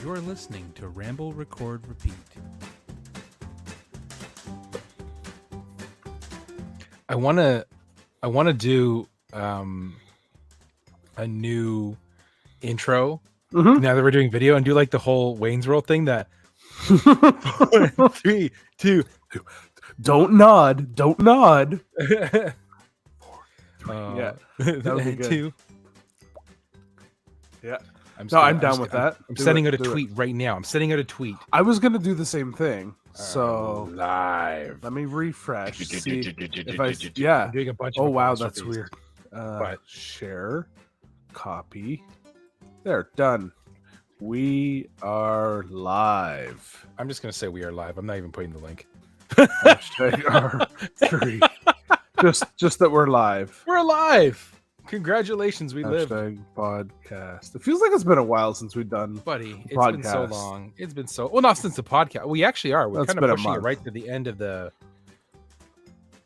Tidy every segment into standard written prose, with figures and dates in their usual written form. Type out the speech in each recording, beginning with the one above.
You're listening to Ramble, Record, Repeat. I want to do a new intro now that we're doing video and do like the whole Wayne's World thing that 3, 2, don't nod. yeah, that would be good. 2. Yeah. I'm down with that. I'm sending out a tweet right now. I'm sending out a tweet. I was gonna do the same thing. So live. Let me refresh. See if I I'm doing a bunch of oh wow, that's weird. Share, copy. There, done. We are live. I'm just gonna say we are live. I'm not even putting the link. Hashtag R3. Just that we're live. We're live. Congratulations, we live. Podcast. It feels like it's been a while since we've done, buddy. It's been so long. It's been so not since the podcast. We actually are. We're kind of pushing it right to the end of the.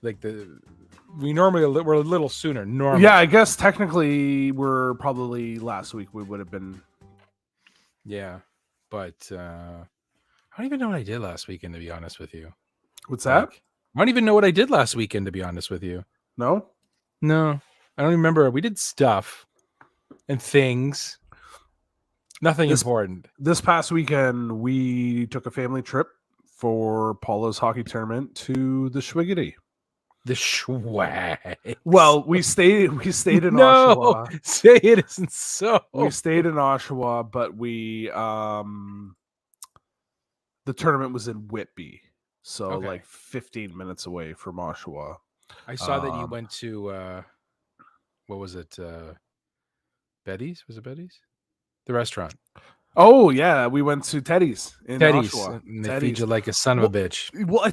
We're a little sooner. Normally, yeah. I guess technically we're probably last week. We would have been. Yeah, but I don't even know what I did last weekend. To be honest with you, what's that? I don't even know what I did last weekend. To be honest with you, no. I don't remember. We did stuff and things. Nothing important. This past weekend, we took a family trip for Paula's hockey tournament to the Schwiggity. The Schwag. Well, we stayed in Oshawa. Say it isn't so. We stayed in Oshawa, but the tournament was in Whitby, so like 15 minutes away from Oshawa. I saw that you went to what was it? Betty's? Was it Betty's? The restaurant. Oh yeah, we went to Teddy's in Oshawa. And they feed you like a son of a bitch. Well,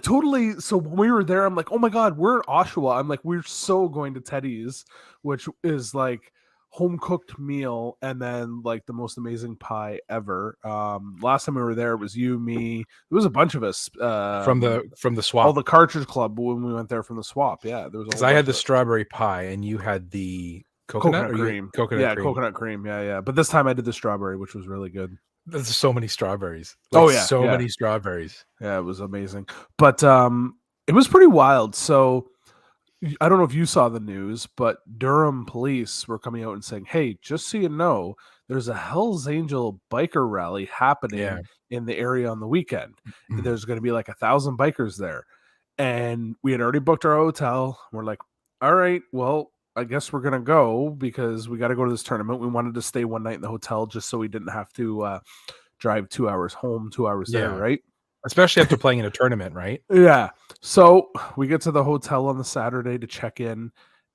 so when we were there, I'm like, oh my god, we're in Oshawa. I'm like, we're so going to Teddy's, which is like home cooked meal and then like the most amazing pie ever. Last time we were there, it was you, me. It was a bunch of us from the swap. All the Cartridge Club when we went there from the swap. Yeah, there was. Because I had the strawberry pie and you had the coconut cream. Coconut cream. Yeah. But this time I did the strawberry, which was really good. There's so many strawberries. Many strawberries. Yeah, it was amazing. But it was pretty wild. So I don't know if you saw the news, but Durham police were coming out and saying, hey, just so you know, there's a Hell's Angel biker rally happening in the area on the weekend. Mm-hmm. There's going to be like 1,000 bikers there. And we had already booked our hotel. We're like, all right, well, I guess we're going to go because we got to go to this tournament. We wanted to stay one night in the hotel just so we didn't have to drive 2 hours home, 2 hours there, right? Especially after playing in a tournament, right? Yeah. So we get to the hotel on the Saturday to check in,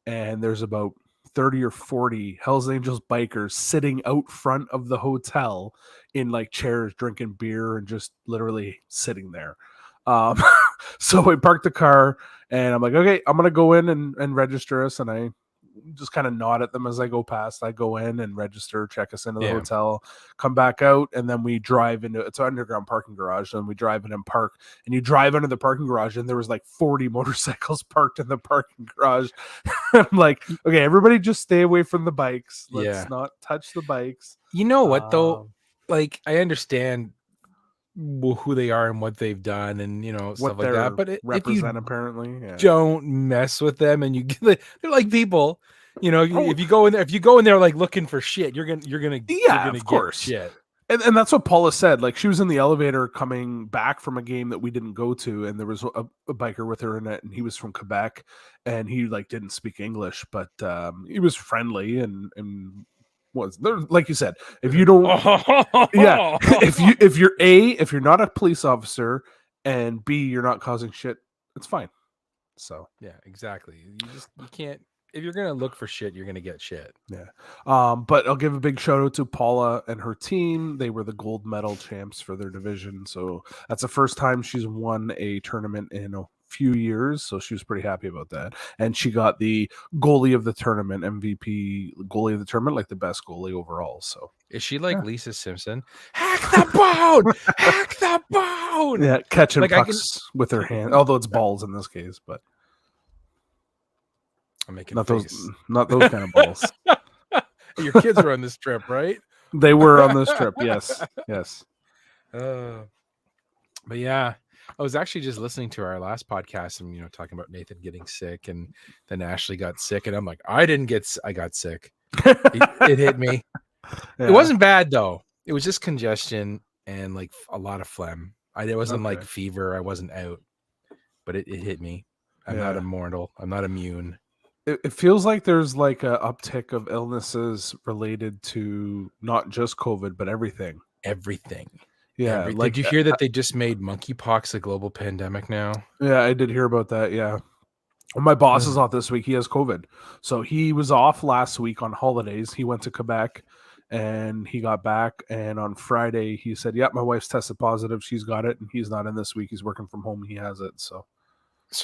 and there's about 30 or 40 Hells Angels bikers sitting out front of the hotel in like chairs, drinking beer and just literally sitting there. So we parked the car, and I'm like, okay, I'm going to go in and register us, and I just kind of nod at them as I go past. I go in and register, check us into the hotel, come back out, and then we drive into it's an underground parking garage. And we drive in and park, and you drive into the parking garage, and there was like 40 motorcycles parked in the parking garage. I'm like, okay, everybody just stay away from the bikes. Let's not touch the bikes. You know what though? Like I understand who they are and what they've done and stuff like that, but if you apparently don't mess with them and they're like people, if you go in there like looking for shit, you're gonna of course shit. And that's what Paula said. Like she was in the elevator coming back from a game that we didn't go to, and there was a biker with her in it, and he was from Quebec, and he like didn't speak English, but he was friendly and was there, like you said, if you don't if you're not a police officer and B, you're not causing shit, it's fine. So yeah, exactly. You can't, if you're gonna look for shit, you're gonna get shit. Yeah. But I'll give a big shout out to Paula and her team. They were the gold medal champs for their division, so that's the first time she's won a tournament in a few years, so she was pretty happy about that. And she got the goalie of the tournament, MVP goalie of the tournament, like the best goalie overall. So is she like Lisa Simpson? Hack the bone! Hack the bone! Yeah, catching like pucks with her hand, although it's balls in this case. But I'm making not face. not those kind of balls. Your kids were on this trip, right? They were on this trip. Yes. But yeah, I was actually just listening to our last podcast and talking about Nathan getting sick, and then Ashley got sick, and I'm like, I got sick. It hit me. Yeah. It wasn't bad though. It was just congestion and like a lot of phlegm. It wasn't like fever. I wasn't out, but it hit me. I'm not immortal. I'm not immune. It feels like there's like a uptick of illnesses related to not just COVID, but everything. Yeah. Did you hear that they just made monkeypox a global pandemic now? Yeah, I did hear about that. Yeah. My boss is off this week. He has COVID. So he was off last week on holidays. He went to Quebec and he got back. And on Friday, he said, yep, my wife's tested positive. She's got it. And he's not in this week. He's working from home. He has it. So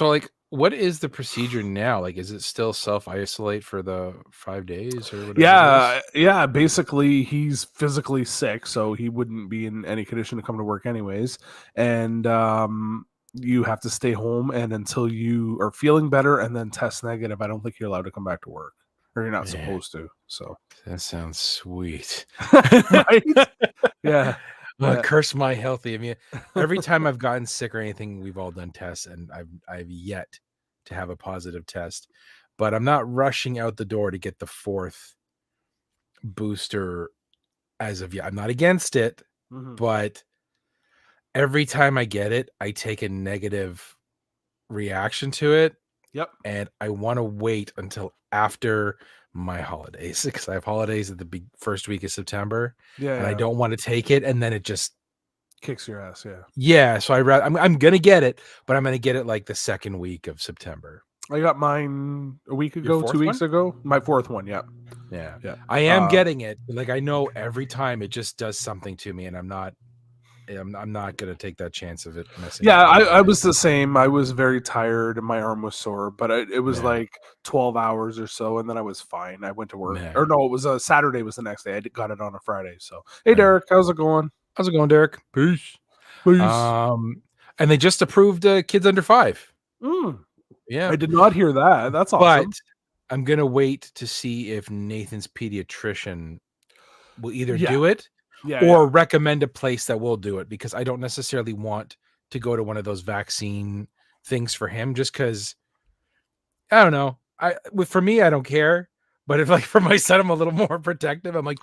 like, what is the procedure now? Like, is it still self-isolate for the 5 days or whatever? Yeah. Basically, he's physically sick, so he wouldn't be in any condition to come to work anyways. And you have to stay home, and until you are feeling better and then test negative, I don't think you're allowed to come back to work, or you're not supposed to. So that sounds sweet. Right? Yeah. Curse my healthy. I mean, every time I've gotten sick or anything, we've all done tests, and I've yet to have a positive test. But I'm not rushing out the door to get the 4th booster as of yet. I'm not against it, but every time I get it, I take a negative reaction to it. Yep. And I want to wait until after my holidays, because I have holidays at the first week of September. Yeah. And I don't want to take it, and then it just kicks your ass. Yeah. Yeah. So I'm gonna get it, but I'm gonna get it like the 2nd week of September. I got mine a week ago, 2 weeks ago. My 4th one. Yeah. I am getting it. Like, I know every time it just does something to me, and I'm not gonna take that chance of it messing. Yeah, I was the same. I was very tired and my arm was sore, but it was like 12 hours or so, and then I was fine. I went to work. Or no, it was a Saturday was the next day. I got it on a Friday. So hey, Derek, how's it going? How's it going, Derek? Peace. And they just approved kids under 5. Yeah, I did not hear that. That's awesome. But I'm gonna wait to see if Nathan's pediatrician will either do it or recommend a place that will do it, because I don't necessarily want to go to one of those vaccine things for him, just because I don't know. For me, I don't care. But if, like, for my son, I'm a little more protective. I'm like,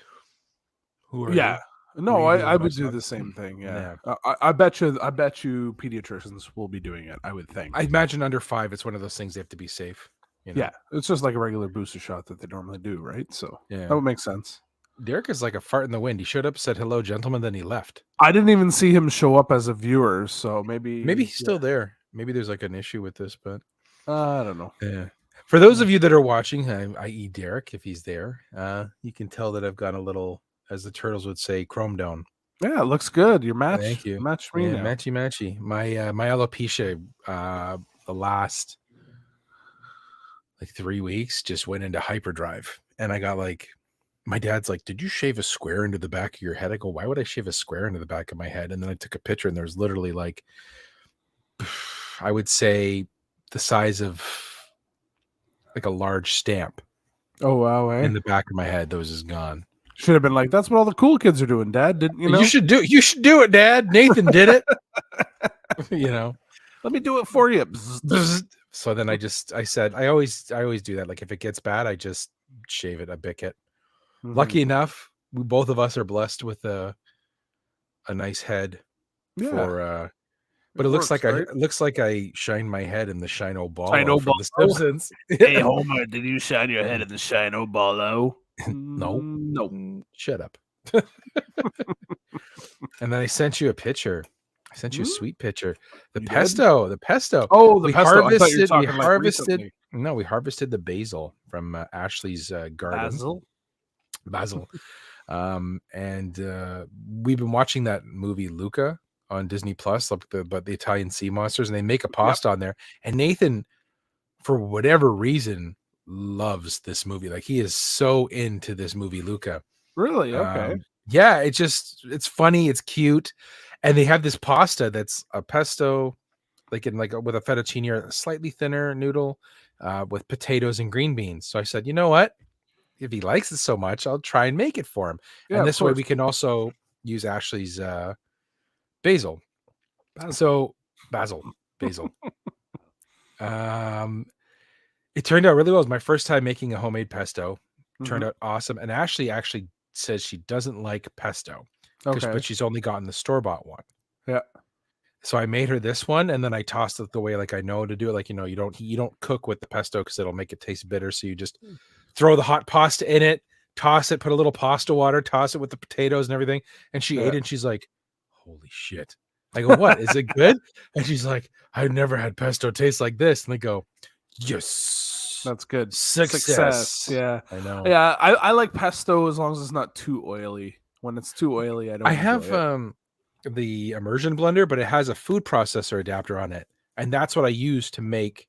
who are you? No, I would do the same thing. Yeah. I bet you pediatricians will be doing it, I would think. I imagine under 5, it's one of those things they have to be safe. Yeah, it's just like a regular booster shot that they normally do, right? So that would make sense. Derek is like a fart in the wind. He showed up, said hello, gentlemen, then he left. I didn't even see him show up as a viewer, so maybe he's still there. Maybe there's like an issue with this, but I don't know. Yeah. For those of you that are watching, i.e. Derek, if he's there, you can tell that I've got a little, as the turtles would say, chrome down. Yeah, it looks good. Your match. Thank you. Match me now. Matchy. My alopecia, the last like 3 weeks just went into hyperdrive, and I got like, my dad's like, did you shave a square into the back of your head? I go, why would I shave a square into the back of my head? And then I took a picture, and there's literally like, I would say the size of like a large stamp. Oh wow! In the back of my head, that was just gone. Should have been like, that's what all the cool kids are doing, Dad. Didn't you know? You should do it, Dad. Nathan did it. Let me do it for you. So then I said, I always do that. Like, if it gets bad, I just shave it, I bick it. Lucky enough, both of us are blessed with a nice head. For but it looks like I shine my head in the Shino Ball from The Simpsons. Hey Homer, did you shine your head in the Shino Ball? No. Shut up. And then I sent you a picture. I sent you a sweet picture. The pesto. Oh, the pesto. We harvested. We harvested the basil from Ashley's garden. Basil. And we've been watching that movie Luca on Disney Plus, about the Italian sea monsters, and they make a pasta on there. And Nathan, for whatever reason, loves this movie. Like, he is so into this movie Luca. Really? Okay. Yeah, it's funny, it's cute. And they have this pasta that's a pesto, like in like with a fettuccine or a slightly thinner noodle with potatoes and green beans. So I said, you know what? If he likes it so much, I'll try and make it for him. Yeah, And of this way course. we can also use Ashley's basil. So basil. It turned out really well. It was my first time making a homemade pesto. Turned out awesome. And Ashley actually says she doesn't like pesto, but she's only gotten the store-bought one. Yeah. So I made her this one, and then I tossed it the way like I know to do it. Like, you don't cook with the pesto because it'll make it taste bitter. So you just throw the hot pasta in it, toss it, put a little pasta water, toss it with the potatoes and everything. And she ate it, and she's like, "Holy shit!" I go, "What? Is it good?" And she's like, "I've never had pesto taste like this." And I go, "Yes, that's good. Success." Yeah, I know. Yeah, I like pesto as long as it's not too oily. When it's too oily, I don't. I have the immersion blender, but it has a food processor adapter on it, and that's what I use to make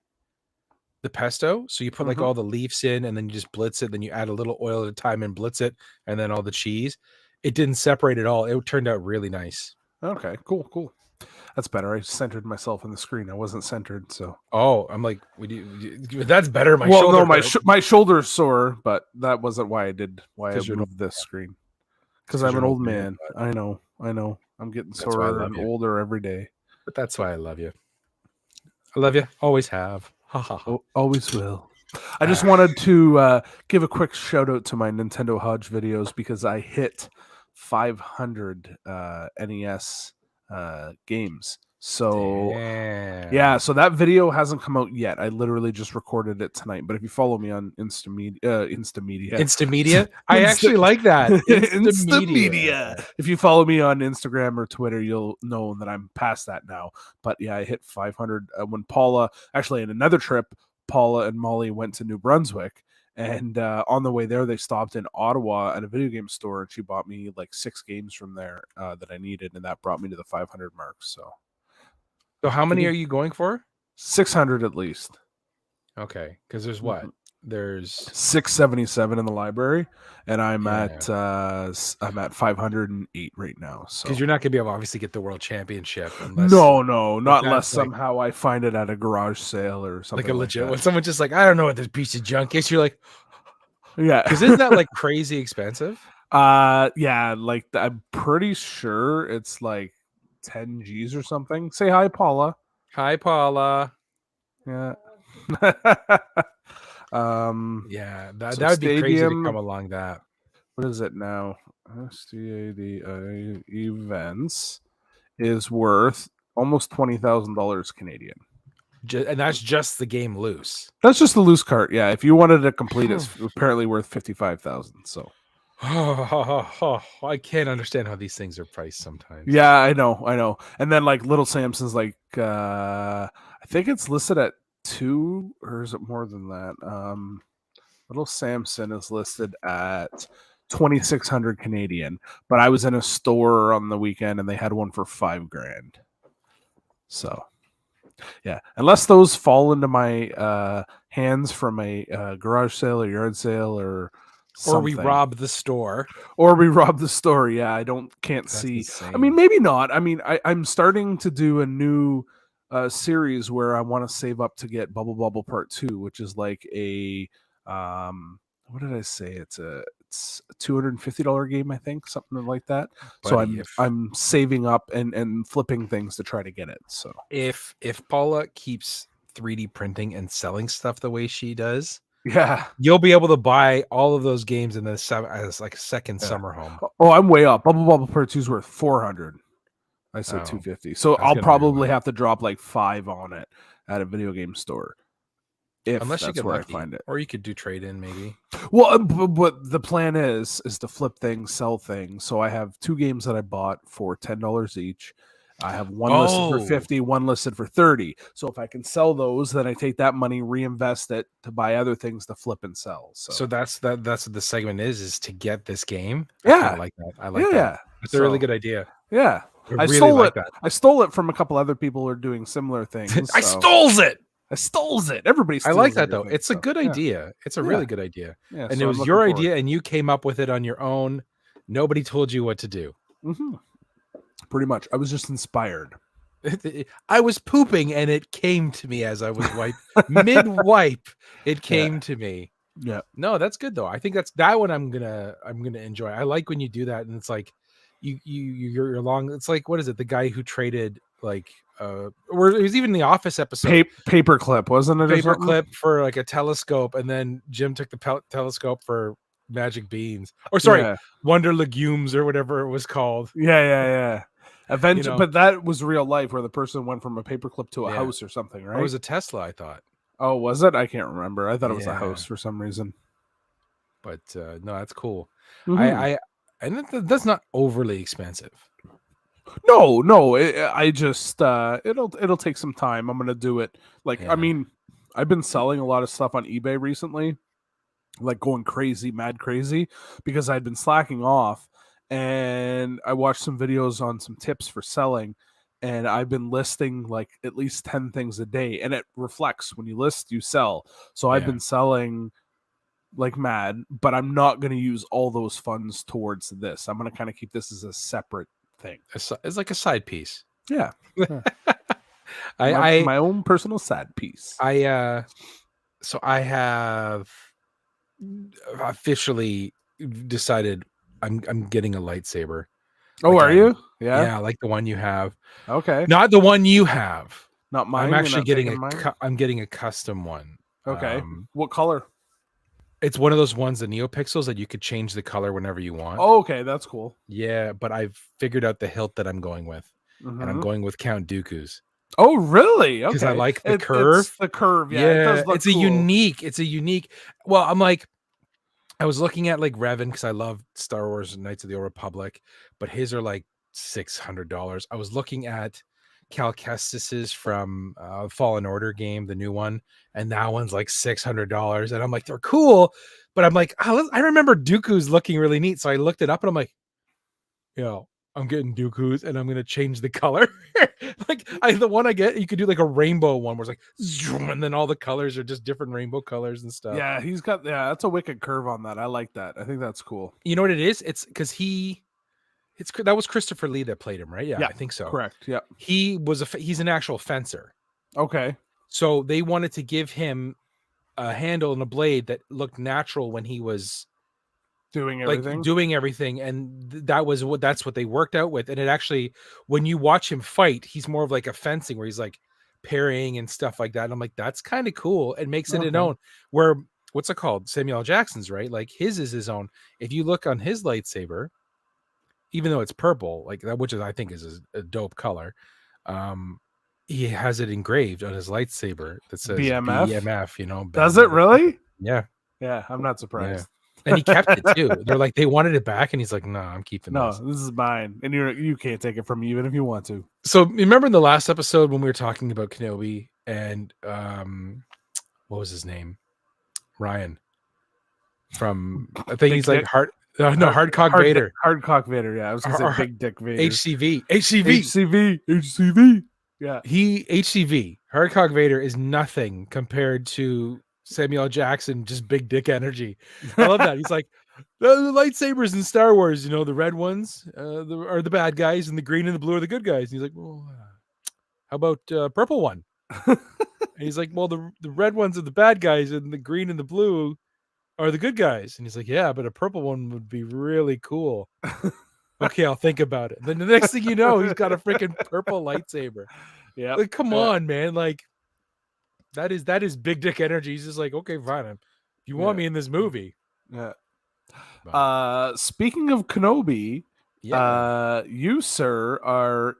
the pesto. So you put like all the leaves in, and then you just blitz it. Then you add a little oil at a time and blitz it, and then all the cheese. It didn't separate at all. It turned out really nice. Okay, cool. That's better. I centered myself on the screen. I wasn't centered, so. Oh, I'm like, that's better. My my shoulder's sore, but that wasn't why I moved this screen. Because I'm an old man. I know. I'm getting sore and older every day. But that's why I love you. I love you. Always have. Always will. I just wanted to give a quick shout out to my Nintendo Hodge videos because I hit 500 NES games. So so that video hasn't come out yet. I literally just recorded it tonight. But if you follow me on Instamedia, I actually like that. Instamedia. If you follow me on Instagram or Twitter, you'll know that I'm past that now. But yeah, I hit 500 when Paula, actually in another trip, Paula and Molly went to New Brunswick. And on the way there, they stopped in Ottawa at a video game store, and she bought me like 6 games from there that I needed, and that brought me to the 500 mark. So how many are you going for? 600 at least. Okay, because there's what? There's 677 in the library, and I'm at 508 right now. So because you're not gonna be able to obviously get the world championship unless not unless somehow I find it at a garage sale or something like a legit when someone's just like, I don't know what this piece of junk is. You're like, yeah, because isn't that like crazy expensive? Yeah, like I'm pretty sure it's like 10 G's or something. Say hi, Paula. Hi, Paula. Yeah. Yeah, that would be crazy to come along that. What is it now? STADI events is worth almost $20,000 Canadian. And that's just the game loose. That's just the loose cart. Yeah, if you wanted to complete, it's apparently worth 55,000. So. I can't understand how these things are priced sometimes. Yeah, I know. And then like Little Samson's like I think it's listed at 2, or is it more than that? Little Samson is listed at 2,600 Canadian, but I was in a store on the weekend and they had one for $5,000. So yeah, unless those fall into my hands from a garage sale or yard sale or something. We rob the store. Yeah, can't see. Insane. I mean, maybe not. I mean, I'm starting to do a new series where I want to save up to get Bubble Bobble Part 2, which is like a what did I say? It's a $250 game, I think, something like that. Buddy, so I'm saving up and flipping things to try to get it. So if Paula keeps 3D printing and selling stuff the way she does, yeah, you'll be able to buy all of those games in as like a second summer home. Oh, I'm way up. Bubble Bobble Part 2 is worth 400. I said 250. So I'll probably have to drop like 5 on it at a video game store. Unless that's where lucky. I find it. Or you could do trade-in maybe. Well, but the plan is to flip things, sell things. So I have 2 games that I bought for $10 each. I have one listed for 50, one listed for 30. So if I can sell those, then I take that money, reinvest it to buy other things to flip and sell. So that's what the segment is to get this game. Yeah. I like that. I like that. It's a really good idea. Yeah. I stole it. I stole it from a couple other people who are doing similar things. I stole it. Everybody steals I like that though. It's a good idea. It's a really good idea. Yeah, and it was your idea and you came up with it on your own. Nobody told you what to do. Mm-hmm. Pretty much. I was just inspired. I was pooping and it came to me as I was mid wipe. It came to me. Yeah. No, that's good though. I think that one I'm gonna enjoy. I like when you do that, and it's like you're along. It's like, what is it? The guy who traded like or it was even the Office episode. Paperclip, wasn't it? Paperclip for like a telescope, and then Jim took the telescope for magic beans. Or sorry, Wonder Legumes or whatever it was called. Yeah. Eventually, but that was real life where the person went from a paperclip to a house or something, right? Or it was a Tesla, I thought. Oh, was it? I can't remember. I thought it was a house for some reason. But no, that's cool. I and that's not overly expensive. No. I just it'll take some time. I'm gonna do it. Like, I mean, I've been selling a lot of stuff on eBay recently, like going mad crazy, because I'd been slacking off, and I watched some videos on some tips for selling, and I've been listing like at least 10 things a day, and it reflects when you list, you sell. So I've been selling like mad, but I'm not going to use all those funds towards this. I'm going to kind of keep this as a separate thing. It's like a side piece. Yeah. I my own personal side piece. So I have officially decided I'm getting a lightsaber. Oh, like are you? Yeah, like the one you have. Okay. Not the one you have. Not mine. I'm actually getting I'm getting a custom one. Okay. What color? It's one of those ones, the NeoPixels, that you could change the color whenever you want. Oh, okay, that's cool. Yeah, but I've figured out the hilt that I'm going with, and I'm going with Count Dooku's. Oh, really? Okay. Because I like the curve. It's the curve, yeah. Yeah, it does look it's cool. a unique. Well, I'm like, I was looking at like Revan because I love Star Wars and Knights of the Old Republic, but his are like $600. I was looking at Cal Kestis's from Fallen Order game, the new one, and that one's like $600. And I'm like, they're cool, but I'm like, I remember Dooku's looking really neat, so I looked it up, and I'm like, I'm getting Dooku's, and I'm gonna change the color. Like the one I get, you could do like a rainbow one where it's like zoom, and then all the colors are just different rainbow colors and stuff. Yeah, that's a wicked curve on that. I like that. I think that's cool. You know what it is? It's because that was Christopher Lee that played him, right? Yeah, I think so. Correct. Yeah. He's an actual fencer. Okay. So they wanted to give him a handle and a blade that looked natural when he was doing everything, and that's what they worked out with. And it actually, when you watch him fight, he's more of like a fencing where he's like parrying and stuff like that. And I'm like, that's kind of cool. It makes it his own. Where what's it called? Samuel L. Jackson's, right? Like his is his own. If you look on his lightsaber, even though it's purple, like that, which I think is a dope color, he has it engraved on his lightsaber that says BMF. Does it really? Yeah. I'm not surprised. Yeah. And he kept it too. They're like, they wanted it back, and he's like, no, I'm keeping this. This is mine, and you can't take it from me even if you want to. So remember in the last episode when we were talking about Kenobi and what was his name? Ryan from, I think he's like Hardcock Vader. Hardcock Vader, yeah. I was gonna say Big Dick Vader. HCV. Yeah. HCV. Hardcock Vader is nothing compared to Samuel L. Jackson, just big dick energy. I love that. He's like, the lightsabers in Star Wars, the red ones are the bad guys, and the green and the blue are the good guys. And he's like, well, how about purple one? And he's like, well, the red ones are the bad guys, and the green and the blue are the good guys. And he's like, yeah, but a purple one would be really cool. Okay, I'll think about it. Then the next thing you know, he's got a freaking purple lightsaber. Yeah, like, come on, man. Like, that is big dick energy. He's just like, okay, fine. If you want me in this movie. Yeah. Speaking of Kenobi, you, sir, are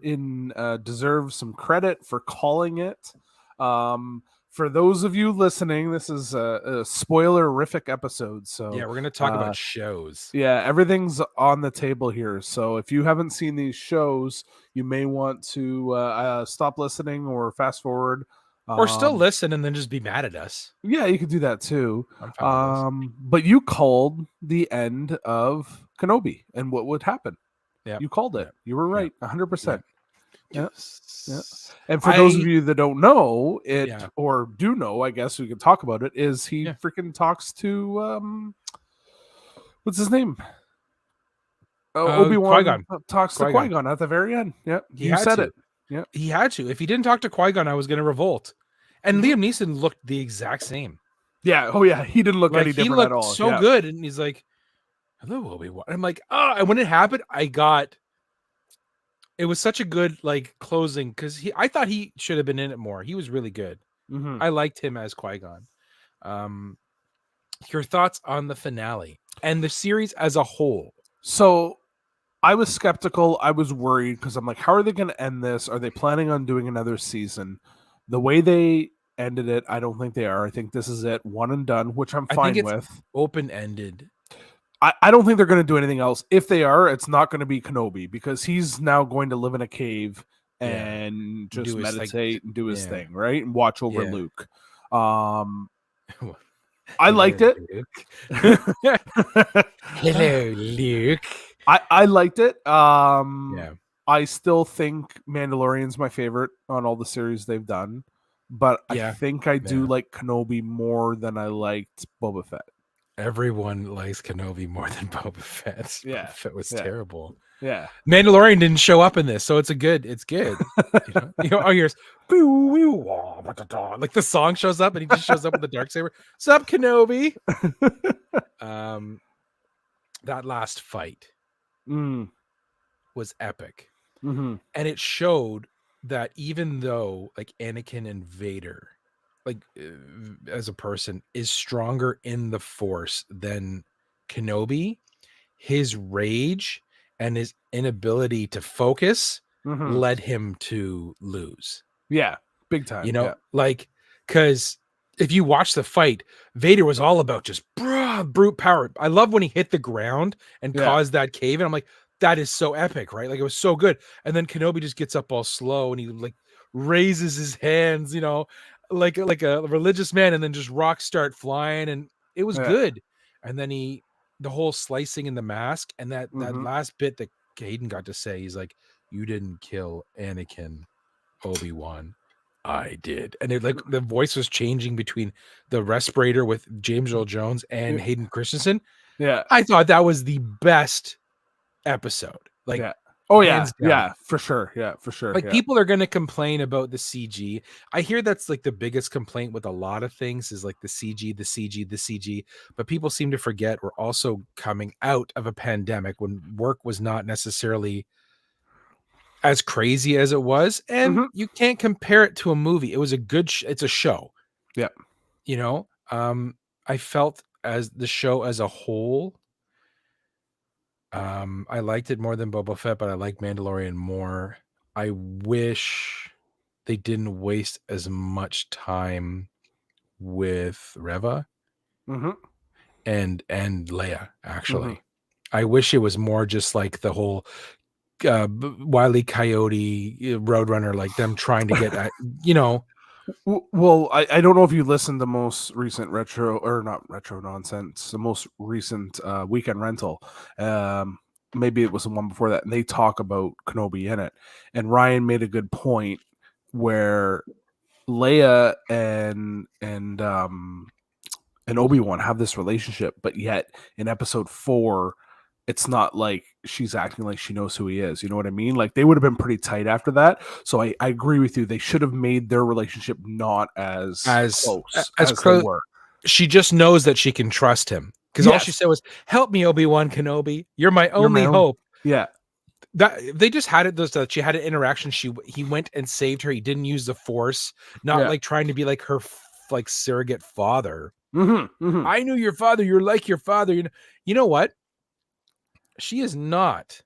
deserve some credit for calling it. For those of you listening, this is a spoilerific episode. So yeah, we're gonna talk about shows. Yeah, everything's on the table here. So if you haven't seen these shows, you may want to stop listening or fast forward. Or still listen and then just be mad at us. Yeah, you could do that too. But you called the end of Kenobi and what would happen. Yeah, you called it. You were right, 100%. Yes. And for those of you that don't know it, or do know, I guess we can talk about it, is he freaking talks to what's his name? Obi-Wan Qui-Gon. Talks to Qui-Gon at the very end. Yeah, you said it. Yeah. He had to. If he didn't talk to Qui-Gon, I was going to revolt. And Liam Neeson looked the exact same. Yeah. Oh yeah. He didn't look Like any he different at looked all. so Yeah. good, and he's like, "Hello, Obi-Wan." I'm like, oh, and when it happened, it was such a good like closing because I thought he should have been in it more. He was really good. Mm-hmm. I liked him as Qui-Gon. Your thoughts on the finale and the series as a whole? So I was skeptical. I was worried because I'm like, how are they going to end this? Are they planning on doing another season? The way they ended it, I don't think they are. I think this is it, one and done, which I'm I think fine it's with. open-ended. I don't think they're going to do anything else. If they are, it's not going to be Kenobi because he's now going to live in a cave and just meditate and do his thing, right? And watch over Luke. I liked it. Hello, Luke. I liked it. Yeah. I still think Mandalorian's my favorite on all the series they've done, but I think I do like Kenobi more than I liked Boba Fett. Everyone likes Kenobi more than Boba Fett. Yeah. Boba Fett was terrible. Yeah. Mandalorian didn't show up in this, so it's good. Oh, here's like the song shows up and he just shows up with the Darksaber. Sup, Kenobi? That last fight was epic. Mm-hmm. And it showed that even though like Anakin and Vader, like as a person, is stronger in the Force than Kenobi, his rage and his inability to focus led him to lose. Yeah, big time. Like, because if you watch the fight, Vader was all about just brute power. I love when he hit the ground and caused that cave, and I'm like, that is so epic, right? Like, it was so good. And then Kenobi just gets up all slow and he like raises his hands, like a religious man, and then just rocks start flying, and it was good. And then the whole slicing in the mask, and that last bit that Hayden got to say, he's like, "You didn't kill Anakin, Obi-Wan, I did." And it like the voice was changing between the respirator with James Earl Jones and Hayden Christensen. Yeah, I thought that was the best episode. Like, oh yeah, for sure. Yeah, for sure. Like, people are going to complain about the CG. I hear that's like the biggest complaint with a lot of things is like the CG. But people seem to forget we're also coming out of a pandemic when work was not necessarily as crazy as it was. And you can't compare it to a movie. It was a good, it's a show. Yeah. I felt as the show as a whole, I liked it more than Boba Fett, but I like Mandalorian more. I wish they didn't waste as much time with Reva and Leia, actually. I wish it was more just like the whole Wile E. Coyote Roadrunner, like them trying to get at, Well, I don't know if you listened to the most recent the most recent Weekend Rental. Maybe it was the one before that, and they talk about Kenobi in it. And Ryan made a good point where Leia and Obi-Wan have this relationship, but yet in episode 4, it's not like she's acting like she knows who he is. You know what I mean? Like, they would have been pretty tight after that. So I agree with you. They should have made their relationship not as close as they were. She just knows that she can trust him. Because all she said was, "Help me, Obi-Wan Kenobi. You're my only hope." Yeah. That they just had it. That she had an interaction. He went and saved her. He didn't use the Force. Not like trying to be like her like surrogate father. I knew your father. You're like your father. You know what? She is not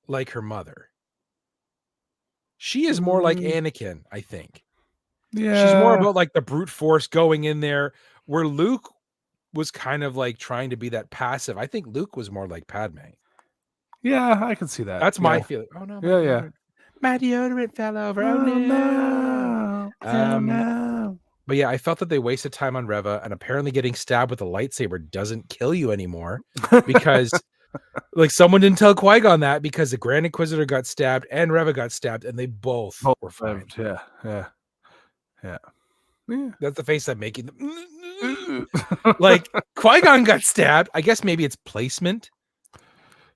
like her mother. She is more like Anakin, I think. Yeah. She's more about like the brute force going in there, where Luke was kind of like trying to be that passive. I think Luke was more like Padme. Yeah, I can see that. That's my feeling. Oh no. My deodorant fell over. Oh no. No. But yeah, I felt that they wasted time on Reva, and apparently getting stabbed with a lightsaber doesn't kill you anymore because like someone didn't tell Qui-Gon that, because the Grand Inquisitor got stabbed and Reva got stabbed, and they both were fine. Yeah. That's the face I'm making. Like, Qui-Gon got stabbed. I guess maybe it's placement.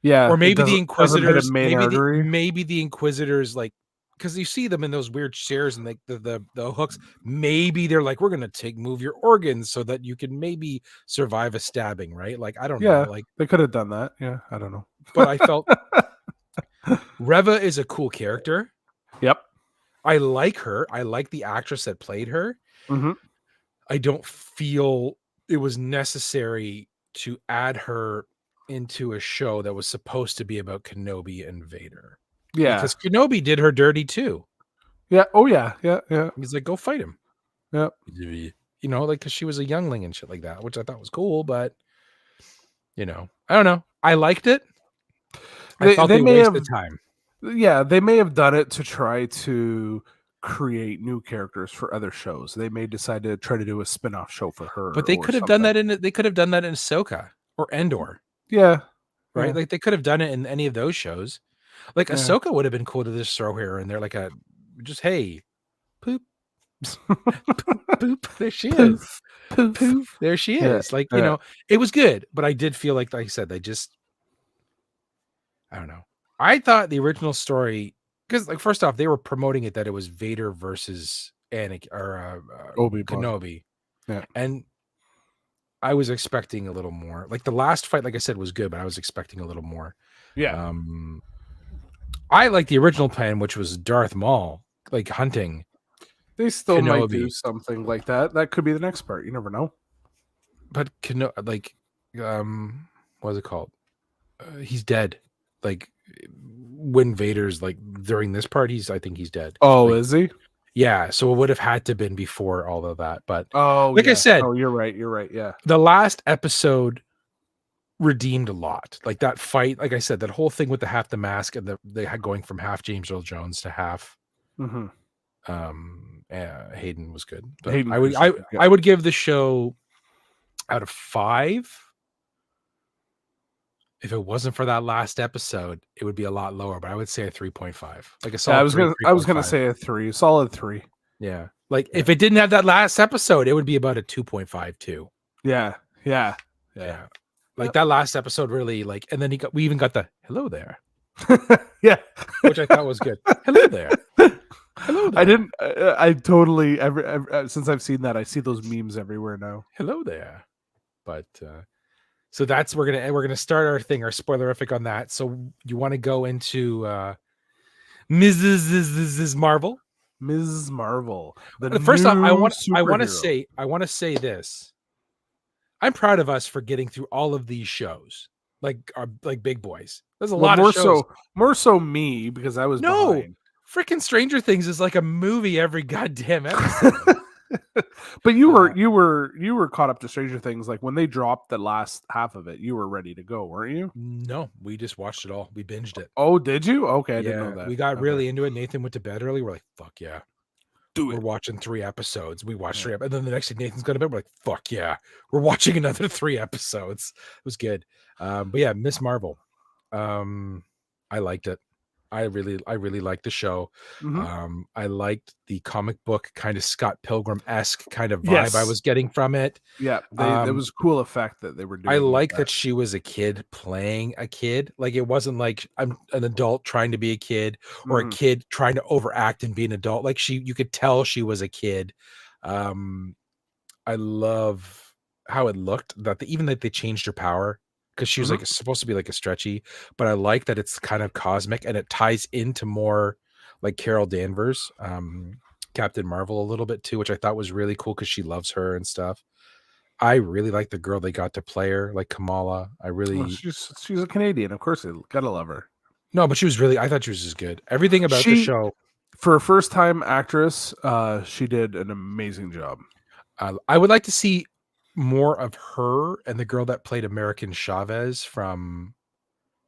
Yeah. Or maybe the Inquisitors, maybe the Inquisitors like because you see them in those weird chairs and like the hooks. Maybe they're like, we're gonna move your organs so that you can maybe survive a stabbing, right? Like I don't know, Yeah, like. they could have done that. Yeah, I don't know. But I felt Reva is a cool character. Yep. I like her. I like the actress that played her. Mm-hmm. I don't feel it was necessary to add her into a show that was supposed to be about Kenobi and Vader. Yeah. Because Kenobi did her dirty too. Yeah. Oh yeah. Yeah. Yeah. He's like, go fight him. Yep. You know, like because she was a youngling and shit like that, which I thought was cool, but I don't know. I liked it. I felt they may wasted have time. Yeah, they may have done it to try to create new characters for other shows. They may decide to try to do a spin-off show for her. But they could have done that in Ahsoka or Endor. Yeah. Right? Yeah. Like they could have done it in any of those shows. Like Ahsoka would have been cool to just throw her in there like hey, poop. Poop. There she is. Poof. There she is. Like, it was good, but I did feel like I said, I don't know. I thought the original story, because like first off, they were promoting it that it was Vader versus Anakin or Obi-Wan. Kenobi. Yeah. And I was expecting a little more. Like the last fight, like I said, was good, but I was expecting a little more. Yeah. I like the original plan, which was Darth Maul, like hunting. They still might do something like that. That could be the next part. You never know. But what is it called? He's dead. Like when Vader's like during this part, I think he's dead. Oh, is he? Yeah. So it would have had to been before all of that. But I said, you're right. You're right. Yeah. The last episode redeemed a lot. Like that fight, like I said, that whole thing with the mask and they had going from half James Earl Jones to half. Mm-hmm. Hayden was good. But Hayden I would give the show out of 5. If it wasn't for that last episode, it would be a lot lower, but I would say a 3.5. Like a solid I was gonna say a 3, solid 3. Yeah. Like if it didn't have that last episode, it would be about a 2.5 too. Yeah. Like that last episode really and then we even got the hello there. Yeah. Which I thought was good. Hello there. Hello there. I totally since I've seen that, I see those memes everywhere now. Hello there. But so that's we're gonna start our spoilerific on that. So you want to go into Mrs. Marvel? Ms. Marvel. First off, I want to say this. I'm proud of us for getting through all of these shows, like big boys. There's a lot of shows. More so me because I was behind. Freaking Stranger Things is like a movie every goddamn episode. But you were caught up to Stranger Things. Like when they dropped the last half of it, you were ready to go, weren't you? No, we just watched it all. We binged it. Oh, did you? Okay, I didn't know that. We got really into it. Nathan went to bed early. We're like, fuck yeah. We're watching 3 episodes. We watched 3 and then the next day Nathan's going to bed. We're like, fuck yeah. We're watching another 3 episodes. It was good. But yeah, Miss Marvel. I liked it. I really liked the show. Mm-hmm. I liked the comic book kind of Scott Pilgrim-esque kind of vibe I was getting from it. Yeah, it was a cool effect that they were doing. I like that she was a kid playing a kid. Like it wasn't like I'm an adult trying to be a kid or a kid trying to overact and be an adult. Like you could tell she was a kid. I love how it looked even that they changed her power. Because she was like supposed to be like a stretchy, but I like that it's kind of cosmic and it ties into more like Carol Danvers, Captain Marvel a little bit too, which I thought was really cool because she loves her and stuff. I really like the girl they got to play her, like Kamala. She's a Canadian, of course. I gotta love her. No, but I thought she was just good. Everything about the show for a first time actress, she did an amazing job. I would like to see more of her and the girl that played American Chavez from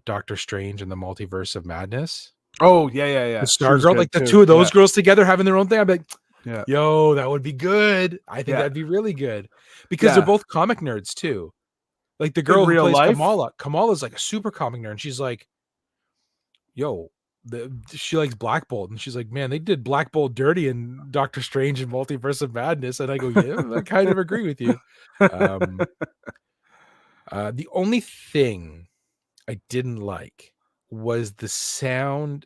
Doctor Strange and the Multiverse of Madness. Oh yeah. The Star Girl, like the two of those girls together having their own thing. I'd be like, yeah, yo, that would be good. I think that'd be really good because they're both comic nerds too. Like the girl who plays Kamala's like a super comic nerd, and she's like, yo. She likes Black Bolt, and she's like, man, they did Black Bolt dirty in Doctor Strange and Multiverse of Madness. And I go, yeah, I kind of agree with you. The only thing I didn't like was the sound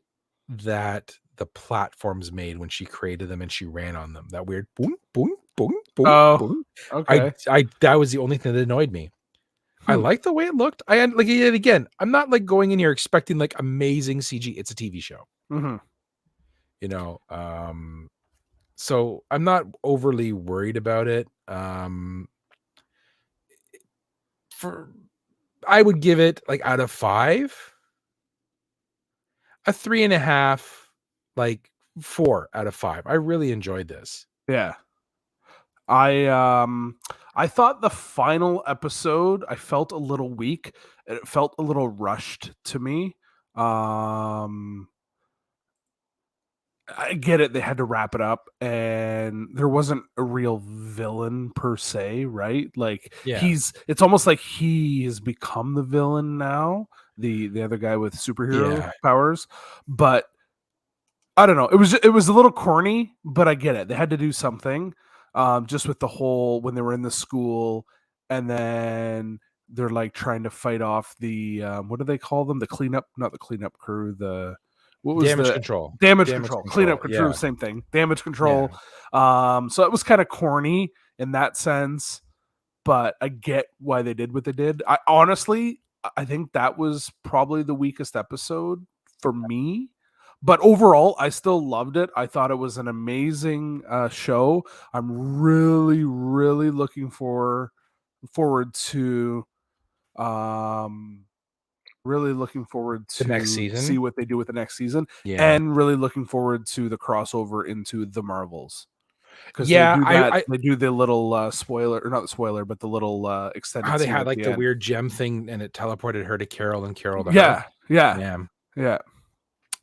that the platforms made when she created them and she ran on them. That weird boom, boom, boom, boom, Oh, boom. okay. I that was the only thing that annoyed me. I like the way it looked. I like it again. I'm not like going in here expecting like amazing CG. It's a TV show, Mm-hmm. you know. So I'm not overly worried about it. For I would give it like out of 5, a 3.5, like 4 out of 5. I really enjoyed this. Yeah. I thought the final episode I felt a little weak. It felt a little rushed to me. I get it, they had to wrap it up, and there wasn't a real villain per se, right? Like Yeah. it's almost like he has become the villain now, the other guy with superhero powers. But I don't know. It was a little corny, but I get it. They had to do something. Just with the whole when they were in the school, and then they're like trying to fight off the what do they call them? The cleanup, not the cleanup crew. The what was Damage the control. damage control? Cleanup control, Yeah. same thing. Damage control. So it was kind of corny in that sense, but I get why they did what they did. I honestly, I think that was probably the weakest episode for me. But overall, I still loved it. I thought it was an amazing show. I'm really, really looking forward to really looking forward The to next season. see what they do with the next season, Yeah. and really looking forward to the crossover into the Marvels. Because Yeah, they do that. I They do the little spoiler, or not the spoiler, but the little extended. how they scene had at like the end. weird gem thing and it teleported her to Carol and Carol to her. Yeah. Yeah.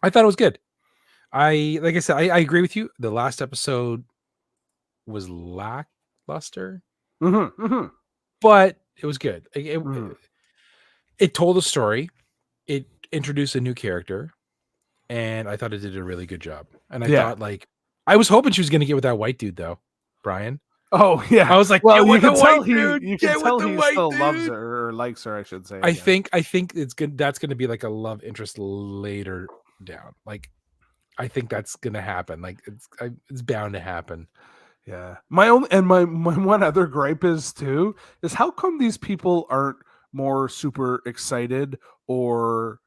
I thought it was good. Like I said, I agree with you. The last episode was lackluster, but it was good. It told a story. It introduced a new character, and I thought it did a really good job. And I thought, like, I was hoping she was going to get with that white dude, though, Brian. Oh yeah, I was like, well, you can tell he still loves her or likes her, I should say. I think it's good. That's going to be like a love interest later down. Like, I think that's going to happen. Like, it's bound to happen. Yeah. My one other gripe is how come these people aren't more super excited or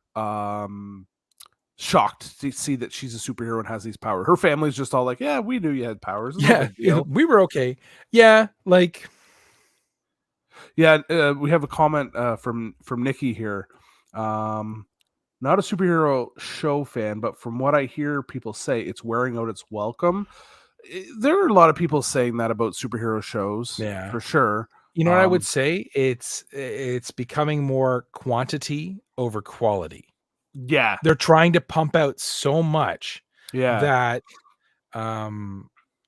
shocked to see that she's a superhero and has these powers? Her family's just all like, yeah, we knew you had powers. Yeah, we were okay. Yeah, like, yeah. We have a comment from Nikki here. Not a superhero show fan, but from what I hear people say, it's wearing out its welcome. There are a lot of people saying that about superhero shows, for sure. You know what I would say? It's becoming more quantity over quality. Yeah, they're trying to pump out so much that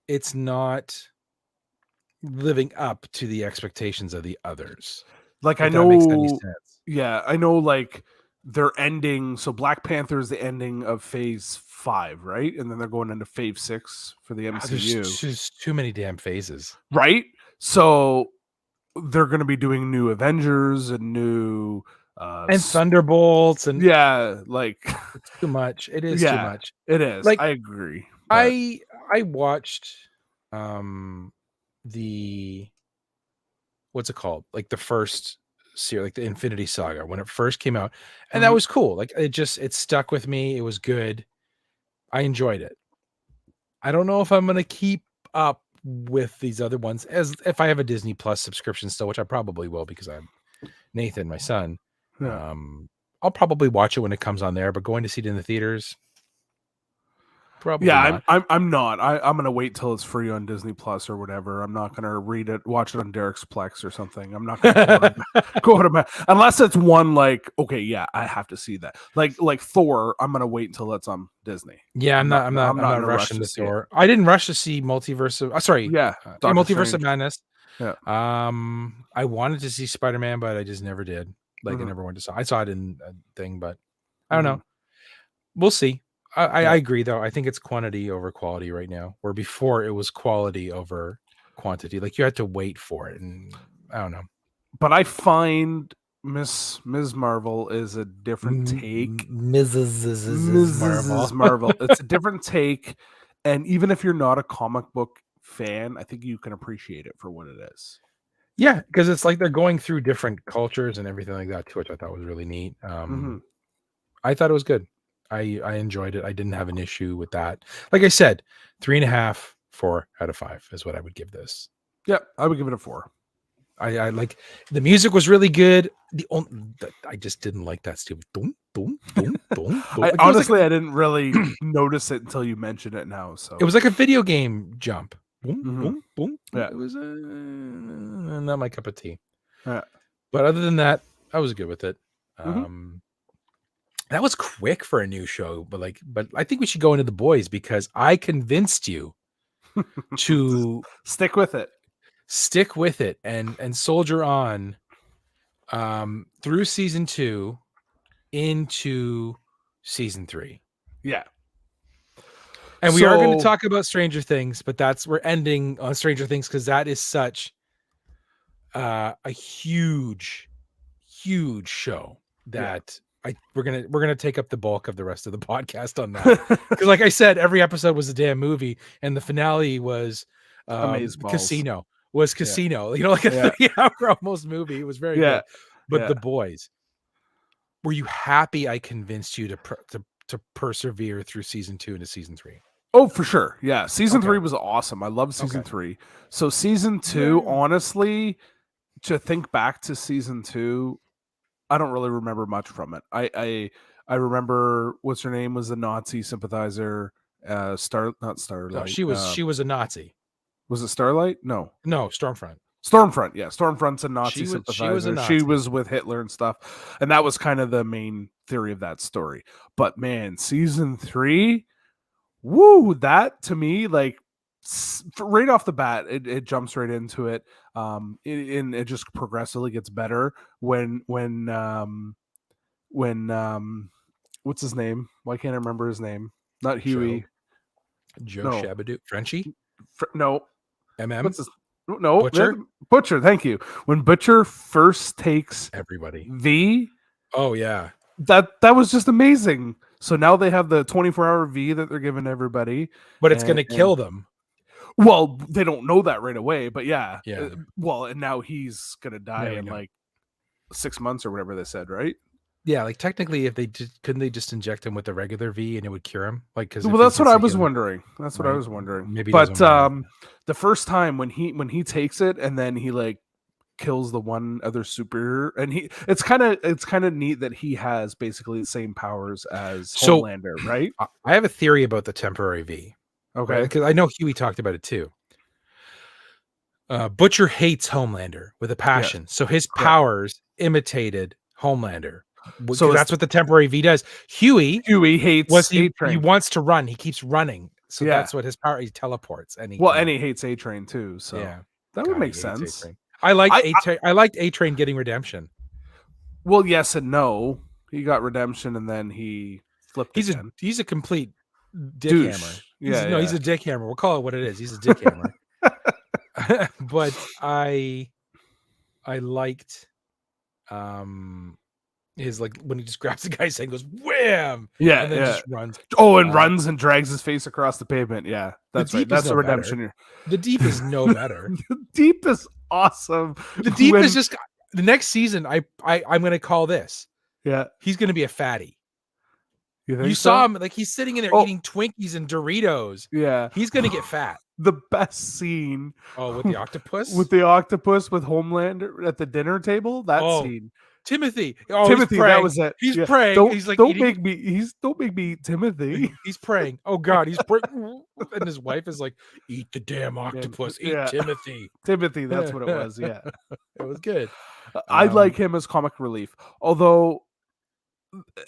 it's not living up to the expectations of the others. Like, I know, that makes any sense. Yeah, I know, like, they're ending, so Black Panther is the ending of phase 5, right? And then they're going into phase 6 for the MCU. There's just too many damn phases, right? So they're going to be doing new Avengers and new and Thunderbolts, and like, it's too much. It is too much. It is. Like, I agree. But I watched the what's it called? Like the first series, like the Infinity Saga, when it first came out, and that was cool. Like, it stuck with me. It was good. I enjoyed it. I don't know if I'm gonna keep up with these other ones, as if I have a Disney Plus subscription still, which I probably will because I'm Nathan, my son. I'll probably watch it when it comes on there, but going to see it in the theaters, probably not. I'm not. I'm gonna wait till it's free on Disney Plus or whatever. I'm not gonna watch it on Derek's Plex or something. I'm not gonna go to my unless it's one like, okay, yeah, I have to see that. Like Thor, I'm gonna wait until it's on Disney. Yeah, I'm not rushing to Thor. I didn't rush to see Multiverse of Multiverse of Madness. Yeah. I wanted to see Spider-Man, but I just never did. Like, I never went to saw. I saw it in a thing, but I don't know. We'll see. I agree, though. I think it's quantity over quality right now, where before it was quality over quantity. Like, you had to wait for it, and I don't know. But I find Ms. Marvel is a different take. Mrs. Marvel. Marvel. It's a different take, and even if you're not a comic book fan, I think you can appreciate it for what it is. Yeah, because it's like they're going through different cultures and everything like that too, which I thought was really neat. I thought it was good. I enjoyed it. I didn't have an issue with that. Like I said, 3.5, 4 out of 5 is what I would give this. Yeah, I would give it a 4. I like the music was really good. I just didn't like that stupid boom, boom, boom, boom. Like, honestly, I didn't really notice it until you mentioned it now. So it was like a video game jump. Boom, boom, boom. Yeah. It was not my cup of tea. Yeah. But other than that, I was good with it. That was quick for a new show, but I think we should go into The Boys because I convinced you to stick with it and soldier on through season 2 into season 3. Yeah. And we are going to talk about Stranger Things, but we're ending on Stranger Things because that is such a huge show that we're gonna take up the bulk of the rest of the podcast on that. Because like I said, every episode was a damn movie, and the finale was Casino. You know, like a 3-hour almost movie. It was very good. But The Boys, were you happy I convinced you to persevere through season 2 into season 3? Oh, for sure. Yeah. Season 3 was awesome. I love season 3. So season 2, honestly, to think back to season 2, I don't really remember much from it. I remember what's her name was the Nazi sympathizer. Not Starlight. No, she was a Nazi. Was it Starlight? No, Stormfront. Stormfront, yeah. Stormfront's a Nazi sympathizer. She was a Nazi. She was with Hitler and stuff. And that was kind of the main theory of that story. But man, season 3, woo, that to me, like right off the bat, it jumps right into it. And it just progressively gets better when what's his name? Why can't I remember his name? Not Huey. Joe Shabadoo. Frenchie? No. MM? What's his No, Butcher. Butcher. Thank you. When Butcher first takes everybody V, oh yeah, that was just amazing. So now they have the 24-hour V that they're giving everybody, but it's going to kill them. Well, they don't know that right away, but yeah. Well, and now he's going to die in like 6 months or whatever they said, right? Yeah, like technically, if couldn't they just inject him with the regular V and it would cure him? Like, because that's what I was wondering. That's what I was wondering. Maybe, but the first time when he takes it and then he like kills the one other superhero, and it's kind of neat that he has basically the same powers as Homelander, right? I have a theory about the temporary V. Okay, because I know Huey talked about it too. Butcher hates Homelander with a passion, so his powers imitated Homelander. So that's what the temporary V does. Huey hates A-Train. He wants to run. He keeps running. So that's what his power. He teleports. And he hates A-Train too. So that would make sense. I liked A-Train getting redemption. Well, yes and no. He got redemption and then he flipped. He's a complete dick hammer. He's a dick hammer. We'll call it what it is. He's a dick hammer. But I liked his like when he just grabs the guy's head and goes wham, and then just runs. Runs and drags his face across the pavement. Yeah, that's right. That's the redemption here. The Deep is no better. The Deep is awesome. The Deep is just the next season. I'm gonna call this. Yeah, he's gonna be a fatty. You saw him like he's sitting in there eating Twinkies and Doritos. Yeah, he's gonna get fat. The best scene. With the octopus. With Homelander at the dinner table. That scene. Timothy, that was it. He's praying. Don't make me eat Timothy. He's praying. Oh God, he's praying. And his wife is like, "Eat the damn octopus. Eat Timothy." Timothy, that's what it was. Yeah, it was good. I like him as comic relief, although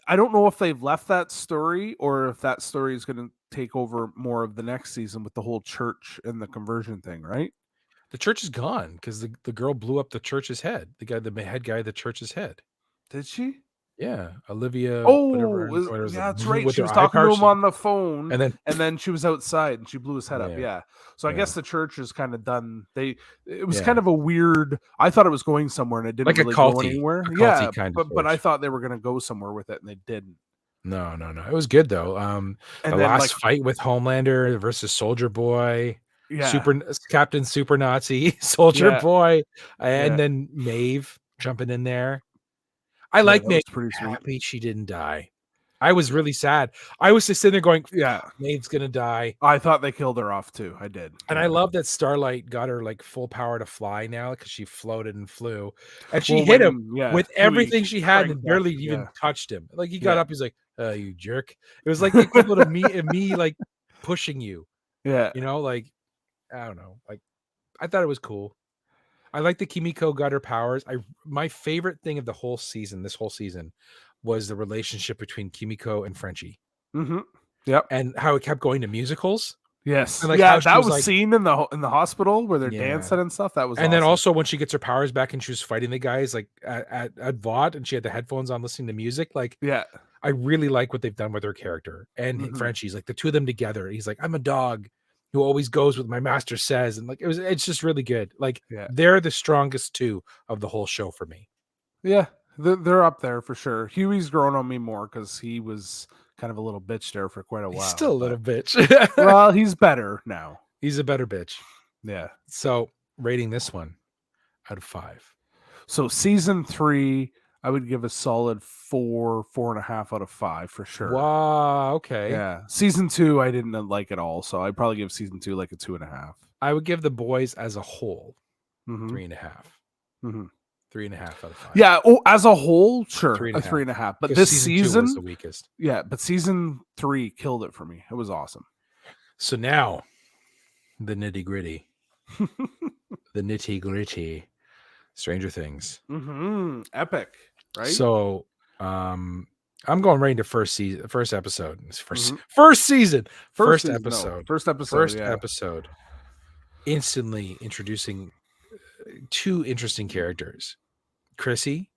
I don't know if they've left that story or if that story is going to take over more of the next season with the whole church and the conversion thing, right? The church is gone because the girl blew up the church's head. The head guy of the church's head. Did she? Yeah, Olivia, whatever, Oh, whatever yeah, that's right. with She her was eye talking to him power, on the phone, and then and then she was outside, and she blew his head up. yeah, Yeah. So I yeah, guess the church is kind of done. It was kind yeah, of a weird. I thought it was going somewhere, and it didn't like really go anywhere. a culty Yeah, kind of but I church. thought they were gonna go somewhere with it, and they didn't. No, no, no. It was good though. The And then last fight with Homelander versus Soldier Boy, yeah, Captain Super Nazi, Soldier yeah, Boy, and yeah, then Maeve jumping in there. I yeah, like that Maeve. was pretty sweet. Happy she didn't die. I was really sad. I was just sitting there going, Yeah, Maeve's gonna die. I thought they killed her off too. I did. And I love that Starlight got her like full power to fly now because she floated and flew. And she Well, hit him when with Huey everything she had and cranked up, barely even yeah, touched him. Like he got yeah, up, he's like, you jerk. It was like the equivalent of me like pushing you, yeah. like I don't know. Like I thought it was cool. I like that Kimiko got her powers. My favorite thing of the whole season, this whole season, was the relationship between Kimiko and Frenchie. Mm-hmm. Yep. And how it kept going to musicals. Yes. And like Yeah, how she that was was like, seen in the hospital where they're yeah. dancing and stuff. That was And then awesome. also when she gets her powers back and she was fighting the guys like at Vought and she had the headphones on listening to music. Like Yeah. I really like what they've done with her character. And Mhm. Frenchie's like the two of them together. He's like, I'm a dog who always goes with my master says. And like it's just really good. Like Yeah. they're the strongest two of the whole show for me. Yeah. They're up there for sure. Huey's grown on me more because he was kind of a little bitch there for quite a He's while. still a little bitch. Well, he's better now. He's a better bitch. Yeah. So rating this one out of 5. So season 3, I would give a solid 4.5 out of 5 for sure. Wow. Okay. Yeah. Season 2, I didn't like at all. So I'd probably give season 2 like a 2.5. I would give The Boys as a whole Mm-hmm. 3.5. Mm-hmm. 3.5 out of 5. Yeah. Oh, as a whole, sure, 3.5. a 3.5. But 'Cause this season 2 season was the weakest. Yeah, but season 3 killed it for me. It was awesome. So now the nitty gritty. The nitty gritty. Stranger Things. Mm-hmm. Epic, right? So I'm going right into first episode. It's first Mhm. first season. First season, no. episode. First episode. First Yeah. episode. Instantly introducing 2 interesting characters, Chrissy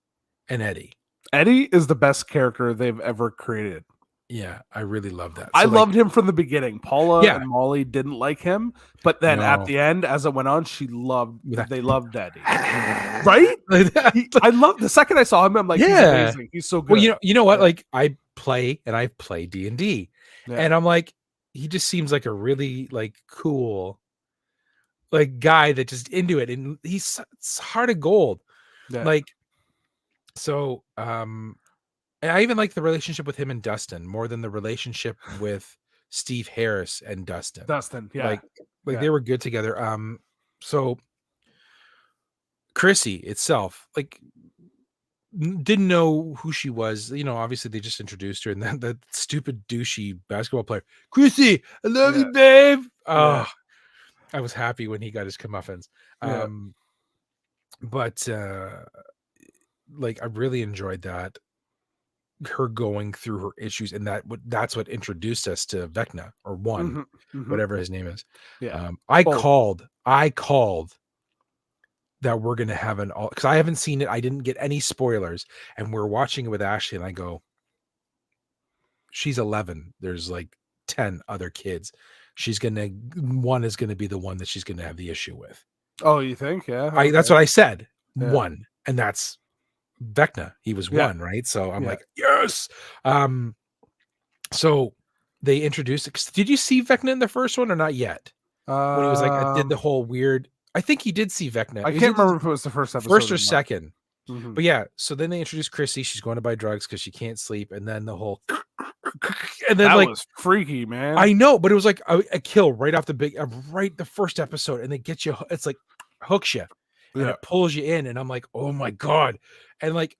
and Eddie. Eddie is the best character they've ever created. Yeah, I really love that. I So, loved him from the beginning. Paula Yeah. and Molly didn't like him, but then at No. the end, as it went on, they loved Eddie. Right? I love the second I saw him, I'm like, he's Yeah. amazing. He's so good. Well, you know what? Yeah. Like I play D&D, Yeah. and I'm like, he just seems like a really like cool, like guy that just into it, and he's heart of gold. Yeah. Like, so and I even like the relationship with him and Dustin more than the relationship with Steve Harris and Dustin. Yeah. Like Yeah. they were good together. So Chrissy itself, like, didn't know who she was. Obviously they just introduced her, and then that stupid douchey basketball player, Chrissy, I love you, babe. Oh, Yeah. I was happy when he got his comeuppance. Yeah. But like I really enjoyed that, her going through her issues, and that's what introduced us to Vecna, or one, Mhm. Mhm. whatever his name is. Yeah. I Both. called that we're gonna have an all, because I haven't seen it. I didn't get any spoilers, and we're watching it with Ashley, and I go, she's 11. There's like 10 other kids. One is gonna be the one that she's gonna have the issue with. Oh, you think? Yeah. That's what I said. Yeah. One, and that's Vecna. He was Yeah. one, right? So I'm Yeah. like, yes. So they introduced it. Did you see Vecna in the first one or not yet? When he was like, I did the whole weird. I think he did see Vecna. I can't remember if it was the first episode. First or not. second. Mhm. But yeah, so then they introduced Chrissy. She's going to buy drugs because she can't sleep, and then the whole, and then that like, was freaky, man. I know, but it was like a kill right off the first episode, and they get you. It's like hooks you, and Yeah. it pulls you in, and I'm like, oh my god, and like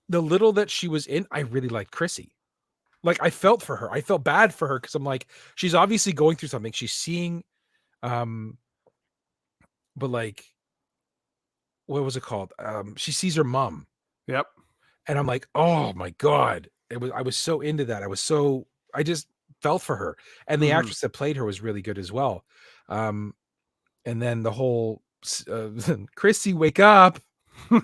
the little that she was in, I really liked Chrissy. Like I felt for her. I felt bad for her because I'm like, she's obviously going through something. She's seeing, but like, what was it called? She sees her mom. Yep. And I'm like, oh my god, I was so into that. I just felt for her, and the actress that played her was really good as well. And then the whole Chrissy, wake up.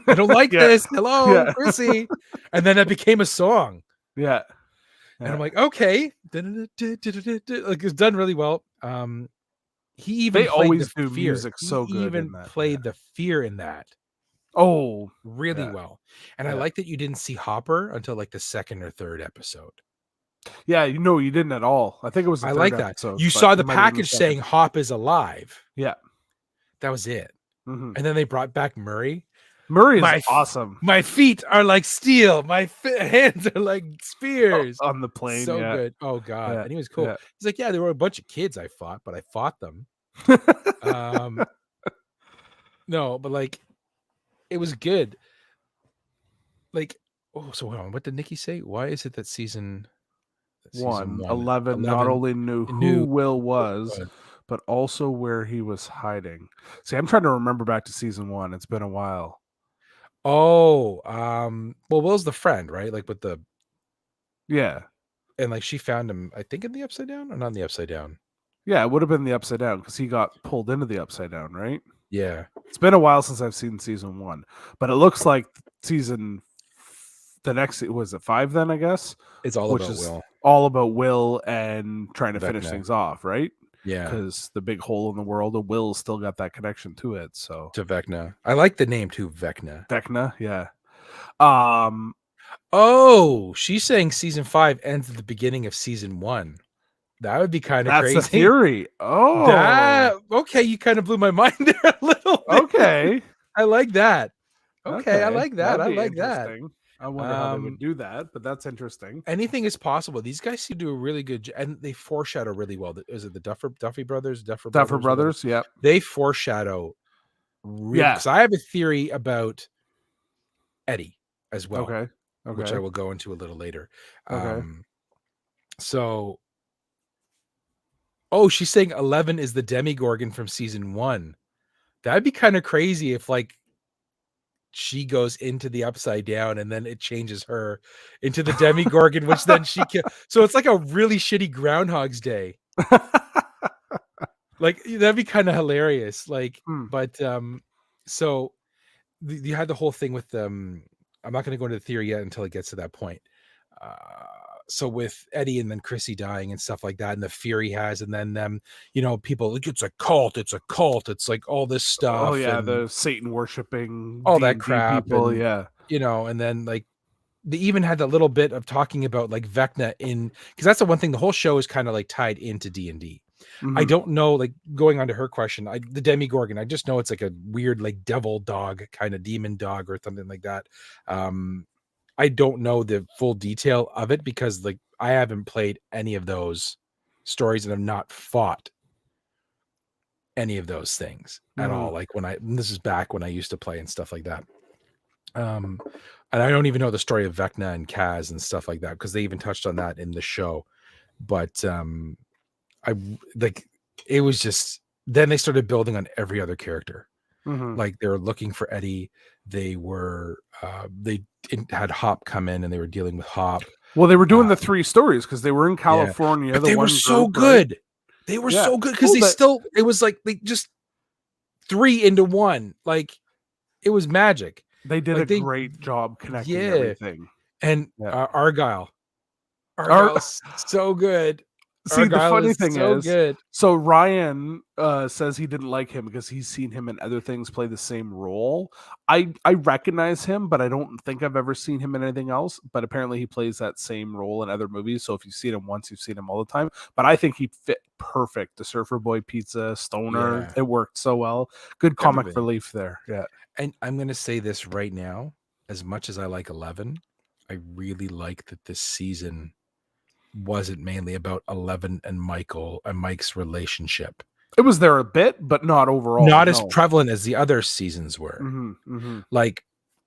I don't like Yeah. this. Hello, Yeah. Chrissy. And then it became a song. Yeah. And I'm like, okay. Like it's done really well. He even They played the always do fear. music He so good in even that. Yeah. played the fear in that Oh, really yeah. well. And I Yeah. like that you didn't see Hopper until like the second or third episode. Yeah, you didn't at all. I think it was the I third like that. episode. You but saw it the might have been the package second. saying Hop is alive. Yeah. That was it. Mhm. And then they brought back Murray. Murray is awesome. My feet are like steel. My hands are like spears. On the plane. So Yeah. good. Oh God. Yeah. And he was cool. Yeah. He's like, yeah, there were a bunch of kids I fought, but I fought them. No, but like it was good. Like, oh, so hold on. What did Nikki say? Why is it that season 11 not only knew who Will was, but also where he was hiding. See, I'm trying to remember back to season 1. It's been a while. Oh, well, Will's the friend, right? Like with the Yeah. and like she found him, I think in the Upside Down or not in the Upside Down. Yeah, it would have been the Upside Down because he got pulled into the Upside Down, right? Yeah. It's been a while since I've seen season 1, but it looks like the next was it 5 then, I guess? It's all about Will. All about Will and trying to finish Vecna. things off, right? Yeah. Because the big hole in the world of Will's still got that connection to it. So to Vecna. I like the name too, Vecna. Vecna, yeah. Oh, she's saying season 5 ends at the beginning of season 1. That would be kind of crazy. That's the theory. Oh, okay. You kind of blew my mind there a little bit. Okay. I like that. Okay. I like that. That'd I be like that. I wonder how they would do that, but that's interesting. Anything is possible. These guys seem to do a really good and they foreshadow really well. Is it the Duffy brothers? Duffer Brothers, yeah. They foreshadow really because I have a theory about Eddie as well. Okay. Which I will go into a little later. Okay. So oh, she's saying 11 is the Demigorgon from season 1. That'd be kind of crazy if like she goes into the Upside Down and then it changes her into the Demigorgon, which then she can. So it's like a really shitty Groundhog's Day. Like that'd be kind of hilarious. Like, but so you had the whole thing with I'm not going to go into the theory yet until it gets to that point. So with Eddie and then Chrissy dying and stuff like that, and the fear he has, and then them, people like it's a cult, it's like all this stuff. Oh yeah, the Satan worshiping, all that crap, people, and, yeah. And then like they even had a little bit of talking about like Vecna because that's the one thing. The whole show is kind of like tied into D&D. Mm-hmm. I don't know, like going on to her question, the Demigorgon, I just know it's like a weird like devil dog kind of demon dog or something like that. I don't know the full detail of it because like I haven't played any of those stories and have not fought any of those things at all. Like this is back when I used to play and stuff like that. And I don't even know the story of Vecna and Kaz and stuff like that because they even touched on that in the show. But I like it was just then they started building on every other character. Like they were looking for Eddie. They were they had Hop come in and they were dealing with Hop. Well, they were doing the 3 stories because they were in California. Yeah. But they were so good. Right? They were so good because it was like they just 3 into 1. Like it was magic. They did a great job connecting everything. And Argyle so good. See, the funny thing is, good. So Ryan says he didn't like him because he's seen him in other things play the same role. I recognize him, but I don't think I've ever seen him in anything else. But apparently he plays that same role in other movies. So if you've seen him once, you've seen him all the time. But I think he fit perfect. The Surfer Boy Pizza, Stoner, it worked so well. Good comic relief there. Yeah. And I'm going to say this right now, as much as I like 11, I really like that this season wasn't mainly about 11 and Mike's relationship. It was there a bit, but not overall. Not as prevalent as the other seasons were. Like,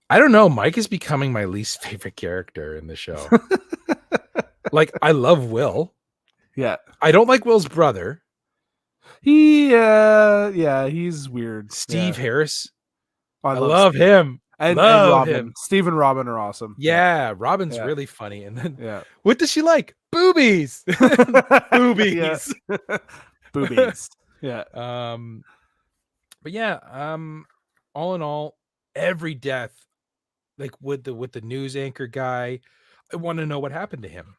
I don't know. Mike is becoming my least favorite character in the show. Like, I love Will. Yeah. I don't like Will's brother. He's weird. Steve Harris. I love him. And Robin. Steve and Robin are awesome. Yeah, Robin's really funny. And then, what does she like? Boobies. Boobies. Boobies. Yeah. But yeah, all in all, every death, like with the news anchor guy, I want to know what happened to him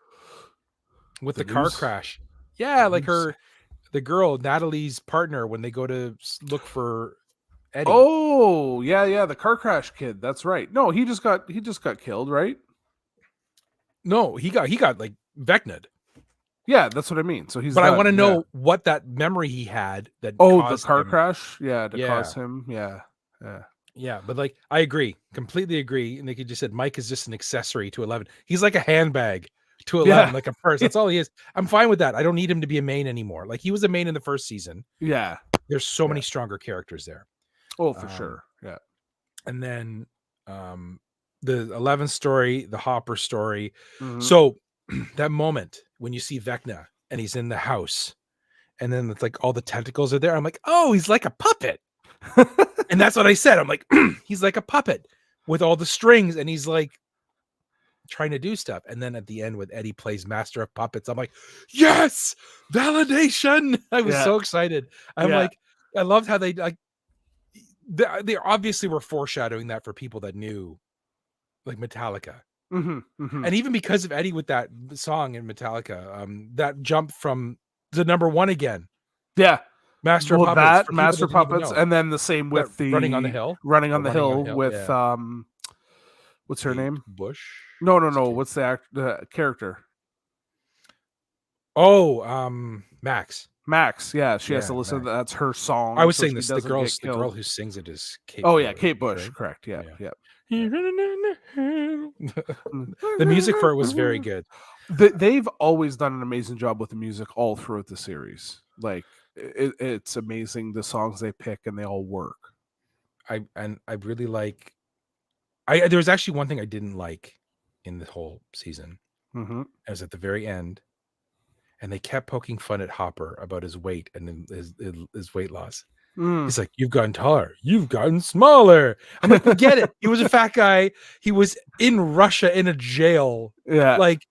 with the car crash. Yeah, like the girl, Natalie's partner, when they go to look for Eddie. Oh, yeah, the car crash kid. That's right. No, he just got killed, right? No, he got like Vecna'd. Yeah, that's what I mean. So he's But I want to know what that memory he had that the caused car him. crash? Yeah, to cause him. Yeah. Yeah, but like I agree, completely agree. And like you just said, Mike is just an accessory to 11. He's like a handbag to 11, like a purse. That's all he is. I'm fine with that. I don't need him to be a main anymore. Like he was a main in the first season. Yeah. There's so many stronger characters there. Oh, for sure. Yeah. And then the 11 story, the Hopper story. Mhm. So that moment when you see Vecna and he's in the house, and then it's like all the tentacles are there. I'm like, oh, he's like a puppet. And that's what I said. I'm like, he's like a puppet with all the strings, and he's like trying to do stuff. And then at the end, when Eddie plays Master of Puppets, I'm like, yes, validation. I was so excited. I'm like, I loved how they like they obviously were foreshadowing that for people that knew like Metallica. And even because of Eddie with that song in Metallica, that jump from the number one again. Yeah. Master of Puppets. Master Puppets, and then the same with the Running on the Hill. Running on the Hill with what's her name? Bush. No. What's the character? Oh, Max. Max, yeah, she has to listen. That's her song. I was saying this. The girl who sings it is Kate. Oh yeah, Kate Bush. Right? Correct. Yeah. The music for it was very good. They've always done an amazing job with the music all throughout the series. Like it's amazing the songs they pick, and they all work. I really like. There was actually one thing I didn't like in the whole season. It was at the very end, and they kept poking fun at Hopper about his weight and his weight loss. He's like, you've gotten taller, you've gotten smaller. I'm like, we get it. He was a fat guy. He was in Russia in a jail. Yeah, like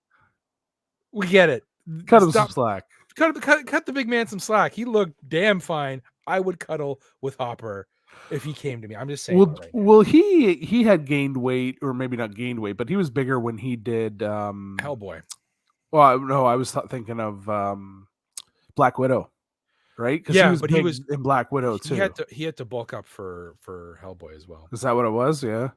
we get it. Cut him some slack. Cut the big man some slack. He looked damn fine. I would cuddle with Hopper if he came to me. I'm just saying. Well, he had gained weight, or maybe not gained weight, but he was bigger when he did Hellboy. Well, no, I was thinking of Black Widow, right? Because he was in Black Widow too. He had to bulk up for Hellboy as well. Is that what it was? Yeah.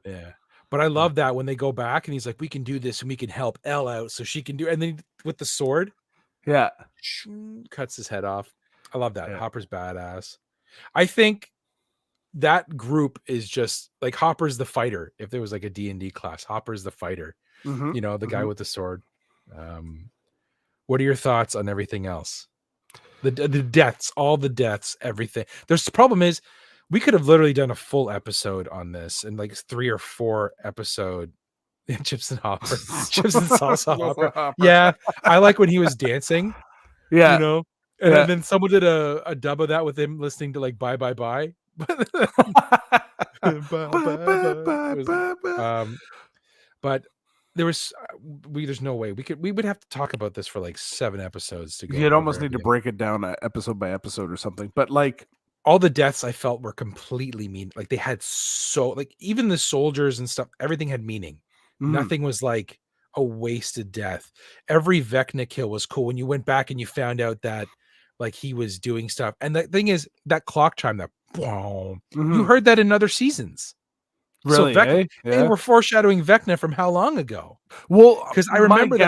But I love that when they go back and he's like, we can do this and we can help Elle out so she can do. And then with the sword, cuts his head off. I love that. Hopper's badass. I think that group is just like Hopper's the fighter. If there was like a D&D class, Hopper's the fighter. You know, the guy with the sword. What are your thoughts on everything else? The deaths, all the deaths, everything. The problem is we could have literally done a full episode on this, and like 3 or 4 episode Chips and Hopper, Chips and Salsa Hopper. Yeah, I like when he was dancing. Yeah, you know, and then someone did a dub of that with him listening to like Bye Bye Bye. But there was there's no way we would have to talk about this for like 7 episodes to go. You'd almost need to break it down episode by episode or something. But like all the deaths I felt were completely mean. Like they had like even the soldiers and stuff, everything had meaning. Nothing was like a wasted death. Every Vecna kill was cool when you went back and you found out that like he was doing stuff. And the thing is that clock chime, that you heard that in other seasons. Really? So they were foreshadowing Vecna from how long ago? Well, because I remember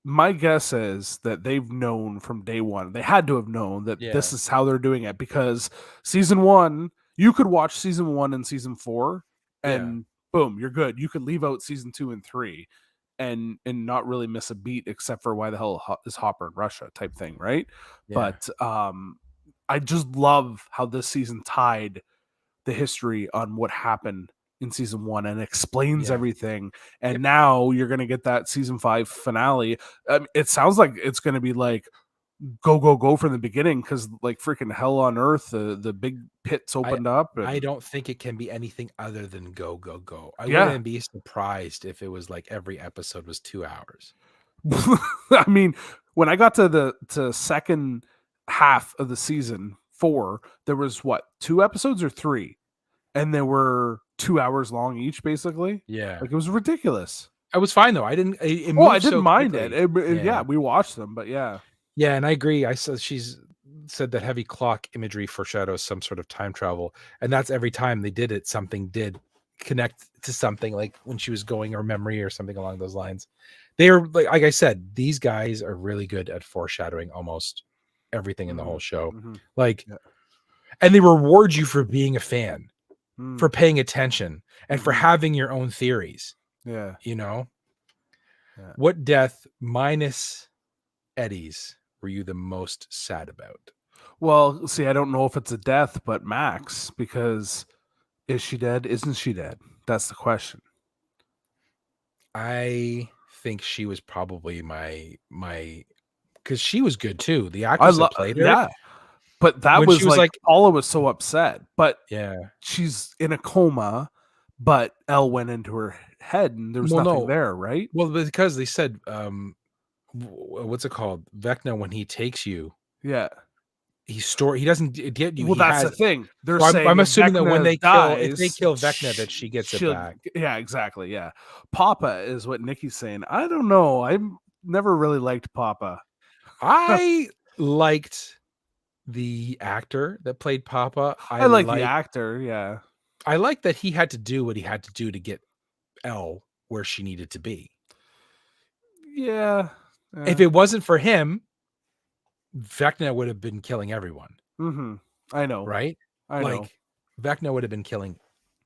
my guess is that they've known from day one. They had to have known that this is how they're doing it, because season 1, you could watch season 1 and season 4 and boom, you're good. You could leave out season 2 and 3 and not really miss a beat, except for why the hell is Hopper in Russia type thing, right? But I just love how this season tied the history on what happened in season 1 and explains everything. And now you're going to get that season 5 finale. It sounds like it's going to be like go from the beginning, because like freaking hell on earth, the big pits opened up. I don't think it can be anything other than go. I wouldn't be surprised if it was like every episode was 2 hours. I mean, when I got to the second half of the season 4, there was 2 episodes or 3, and they were 2 hours long each, basically. Yeah. Like, it was ridiculous. I was fine though. I didn't. It Oh, I moved didn't so mind quickly. it. Yeah, we watched them, but yeah. Yeah, and I agree. I said she's said that heavy clock imagery foreshadows some sort of time travel, and that's every time they did it, something did connect to something, like when she was going or memory or something along those lines. They are like I said, these guys are really good at foreshadowing almost everything in the whole show. Like, and they reward you for being a fan, for paying attention, and for having your own theories. Yeah. You know, what death minus Eddie's were you the most sad about? Well, see, I don't know if it's a death, but Max, because is she dead? Isn't she dead? That's the question. I think she was probably my because she was good too. The actress that played her, yeah. But that when was she was like Paula was so upset. But yeah, she's in a coma, but Elle went into her head and there was nothing there, right? Well, because they said what's it called? Vecna, when he takes you, yeah, he doesn't get you. Well, that's the thing. They're so saying I'm assuming Vecna that when they dies, if they kill Vecna, that she gets it back. Yeah, exactly. Yeah, Papa is what Nikki's saying. I don't know. I've never really liked Papa. I liked the actor that played Papa. I like the actor. Yeah, I like that he had to do what he had to do to get Elle where she needed to be. Yeah. If it wasn't for him, Vecna would have been killing everyone. I know. Right? I know. Vecna would have been killing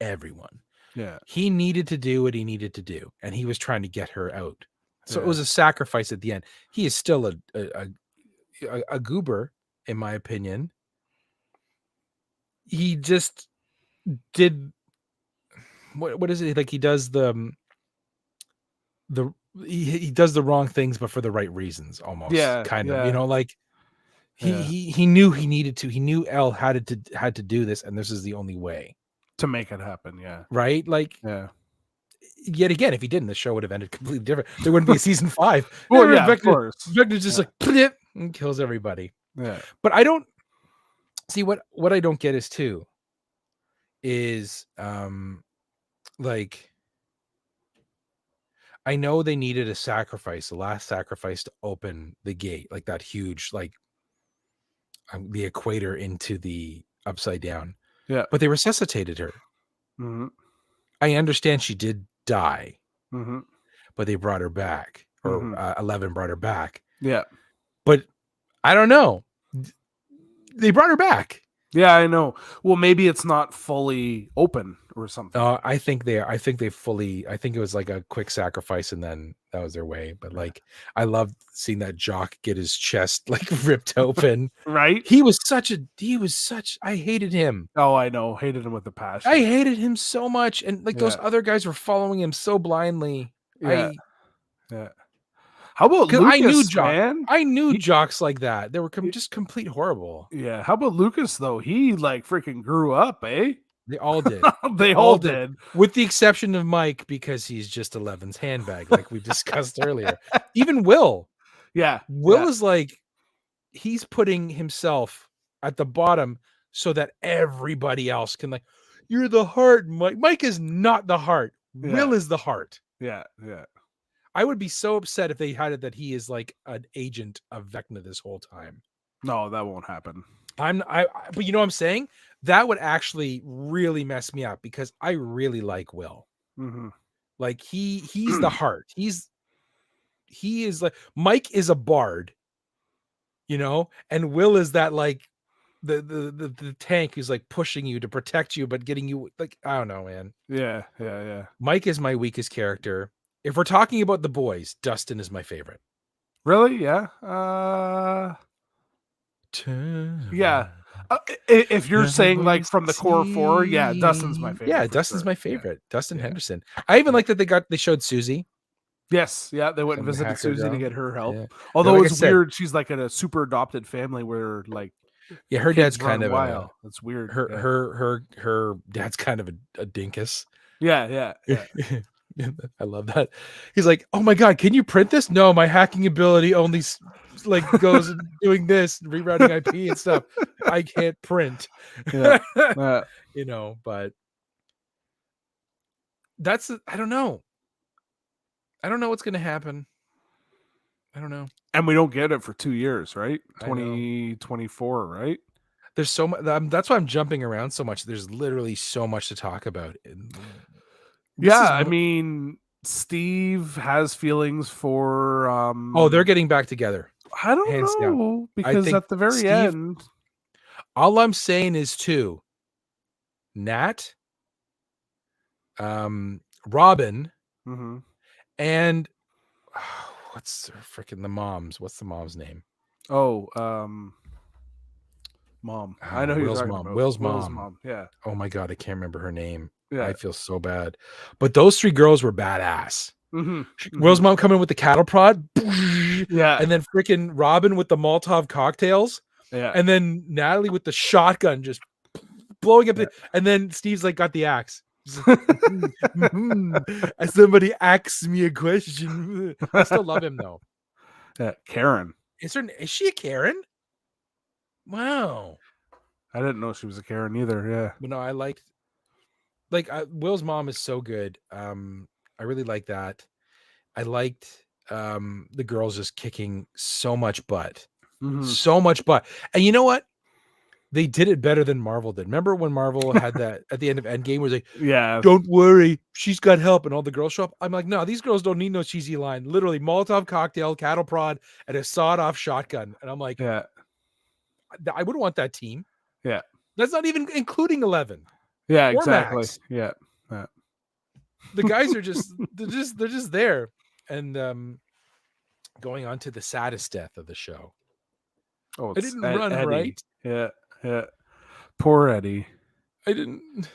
everyone. Yeah. He needed to do what he needed to do, and he was trying to get her out. So it was a sacrifice at the end. He is still a goober, in my opinion. He just did what is it? Like, he does he does the wrong things, but for the right reasons, almost. Yeah, kind of, yeah. you know, like he knew he needed to. He knew Elle had to do this, and this is the only way to make it happen. Yeah. Right? Like, yeah. Yet again, if he didn't, the show would have ended completely different. There wouldn't be a season 5. Well, yeah, of course. Vecna just like and kills everybody. Yeah. But I don't see what I don't get is like, I know they needed a sacrifice, the last sacrifice to open the gate, like that huge, like the equator into the upside down. Yeah. But they resuscitated her. I understand she did die, but they brought her back, or 11 brought her back. Yeah. But I don't know. They brought her back. Yeah, I know. Well, maybe it's not fully open or something. I think they fully, I think it was like a quick sacrifice and then that was their way. But like, I loved seeing that jock get his chest like ripped open. Right? I hated him. Oh, I know. Hated him with a passion. I hated him so much. And like those other guys were following him so blindly. Yeah. How about Lucas, I knew jocks like that. They were just complete horrible. Yeah. How about Lucas, though? He like freaking grew up, eh? They all did. They all did. With the exception of Mike, because he's just 11's handbag, like we discussed earlier. Even Will. Yeah. Will is like, he's putting himself at the bottom so that everybody else can, like, you're the heart, Mike. Mike is not the heart. Yeah. Will is the heart. Yeah. Yeah. I would be so upset if they had it that he is like an agent of Vecna this whole time. No, that won't happen. But you know what I'm saying? That would actually really mess me up because I really like Will. Like he's the heart. He is like, Mike is a bard, you know, and Will is that like the tank who's like pushing you to protect you, but getting you like, I don't know, man. Yeah. Yeah. Yeah. Mike is my weakest character. If we're talking about the boys, Dustin is my favorite. Really? Yeah. Yeah. If you're saying like from the core 4, yeah, Dustin's my favorite. Yeah, Dustin's my favorite. Dustin Henderson. I even like that they showed Susie. Yes, yeah, they went and visited Susie to get her help. Yeah. Although like it's weird, she's like in a super adopted family where like her dad's kind of wild. That's weird. Her dad's kind of a dinkus. Yeah. I love that. He's like, "Oh my god, can you print this?" No, my hacking ability only like goes doing this, rerouting IP and stuff. I can't print. Yeah. You know, but I don't know. I don't know what's going to happen. I don't know. And we don't get it for 2 years, right? I know. 2024, right? There's so much. That's why I'm jumping around so much. There's literally so much to talk about. Yeah, I mean, Steve has feelings for Oh, they're getting back together. I don't Hands down. know, I because think at the very Steve, end, all I'm saying is two. Nat, Robin, mhm. and what's the mom's? What's the mom's name? Oh, mom. I know who you're Will's talking mom. about. Will's Will's mom. Yeah. Oh my god, I can't remember her name. Yeah. I feel so bad. But those three girls were badass. Mhm. Will's mom coming with the cattle prod. Yeah. And then freaking Robin with the Molotov cocktails. Yeah. And then Natalie with the shotgun just blowing up. Yeah. And then Steve's like got the axe. As somebody asks me a question. I still love him though. Yeah. Karen. Is she a Karen? Wow. I didn't know she was a Karen either. Yeah. But no, I liked Will's mom is so good. I really like that. I liked the girls just kicking so much butt. Mhm. So much butt. And you know what? They did it better than Marvel did. Remember when Marvel had that at the end of Endgame was like, Yeah. don't worry, she's got help, and all the girls show up. I'm like, no, these girls don't need no cheesy line. Literally, Molotov cocktail, cattle prod, and a sawed-off shotgun. And I'm like, Yeah. I wouldn't want that team. Yeah. That's not even including 11. Yeah, Or exactly. Max. Yeah. The guys are they're just there. And going on to the saddest death of the show. Oh, I didn't run Eddie. right. Yeah. Yeah. Poor Eddie. I didn't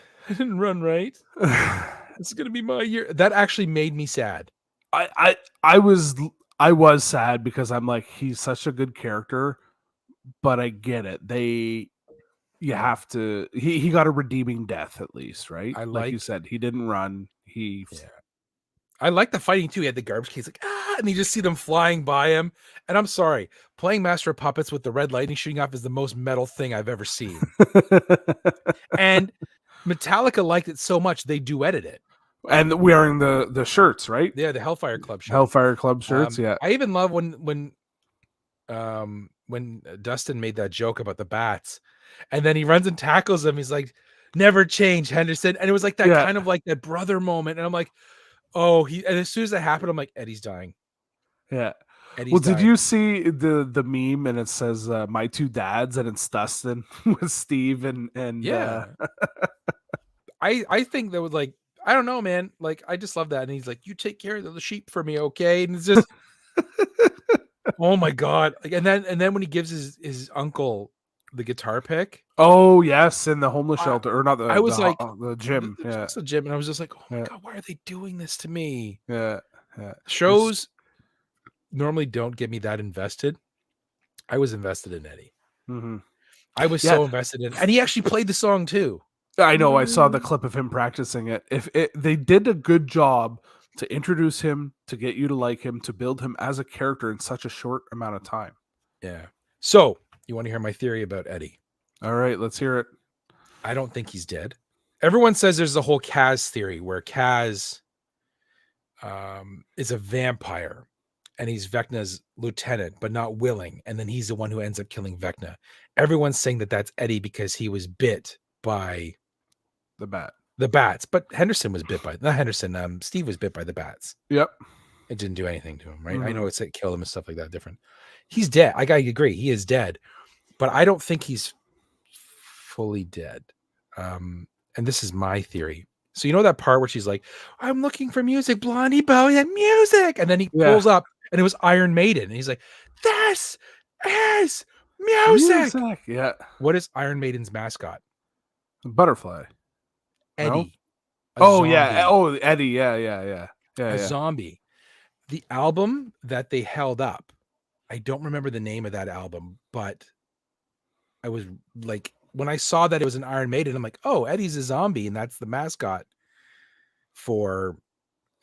run right. This is gonna be my year. That actually made me sad. I was sad because I'm like, he's such a good character, but I get it. You have to. He got a redeeming death at least, right? Like you said, he didn't run. I like the fighting too. He had the garbage case, like and you just see them flying by him. And I'm sorry, playing Master of Puppets with the red lightning shooting off is the most metal thing I've ever seen. And Metallica liked it so much they duetted it. And wearing the shirts, right? Yeah, the Hellfire Club shirts. Hellfire Club shirts. Yeah. I even love when Dustin made that joke about the bats, and then he runs and tackles him. He's like, "Never change, Henderson." And it was like that kind of like that brother moment. And I'm like, oh, and as soon as that happened, I'm like, Eddie's dying. Yeah. Eddie's well, did dying. you see the meme and it says my two dads and it's Dustin with Steve and yeah. I think that would like, I don't know, man. Like, I just love that. And he's like, you take care of the sheep for me, okay? And it's just oh my god. Like, and then when he gives his uncle the guitar pick. Oh yes, in the homeless shelter, or not the. I was like the gym. Yeah, the gym, and I was just like, oh my god, why are they doing this to me? Yeah. Shows normally don't get me that invested. I was invested in Eddie. Mm-hmm. I was so invested in, and he actually played the song too. I know. I saw the clip of him practicing it. They did a good job to introduce him, to get you to like him, to build him as a character in such a short amount of time. Yeah. So you want to hear my theory about Eddie? All right, let's hear it. I don't think he's dead. Everyone says there's the whole Kaz theory where Kaz is a vampire and he's Vecna's lieutenant, but not willing. And then he's the one who ends up killing Vecna. Everyone's saying that that's Eddie because he was bit by the bats, but Henderson was bit by, not Henderson, Steve was bit by the bats. Yep. It didn't do anything to him, right? Mm-hmm. I know it killed him and stuff like that. Different. He's dead. I gotta agree. He is dead, but I don't think he's fully dead. And this is my theory. So you know that part where she's like, I'm looking for music, Blondie Bowie and music. And then he pulls up and it was Iron Maiden. And he's like, this is music. Yeah. What is Iron Maiden's mascot? A butterfly. Eddie. No? Oh, yeah. Oh, Eddie. Yeah. A zombie. The album that they held up, I don't remember the name of that album, but I was like, when I saw that it was an Iron Maiden, I'm like, oh, Eddie's a zombie, and that's the mascot for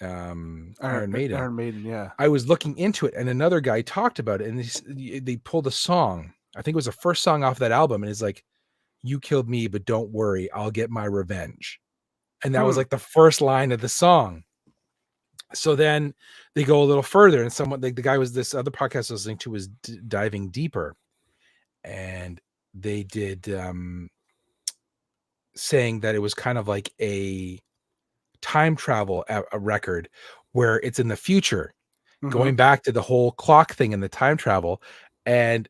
Iron Maiden. Iron Maiden, yeah. I was looking into it, and another guy talked about it, and they pulled a song. I think it was the first song off that album, and it's like, you killed me, but don't worry, I'll get my revenge. And that was like the first line of the song. So then they go a little further, and someone, the guy was, this other podcast I was listening to was diving deeper, and they did saying that it was kind of like a time travel a record where it's in the future, going back to the whole clock thing and the time travel, and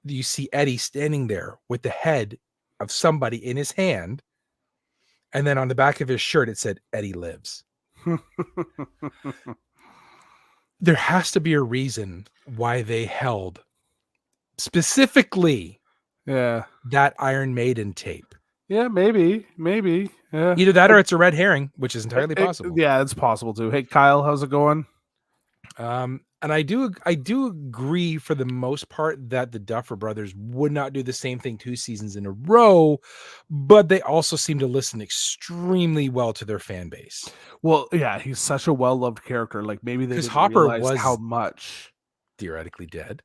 you see Eddie standing there with the head of somebody in his hand, and then on the back of his shirt it said Eddie lives. There has to be a reason why they held specifically that Iron Maiden tape. Yeah, maybe. Yeah. Either that or it's a red herring, which is entirely possible. Yeah, it's possible too. Hey, Kyle, how's it going? And I do agree for the most part that the Duffer Brothers would not do the same thing 2 seasons in a row, but they also seem to listen extremely well to their fan base. Well, yeah, he's such a well-loved character. Like maybe they didn't Hopper realize was how much theoretically dead.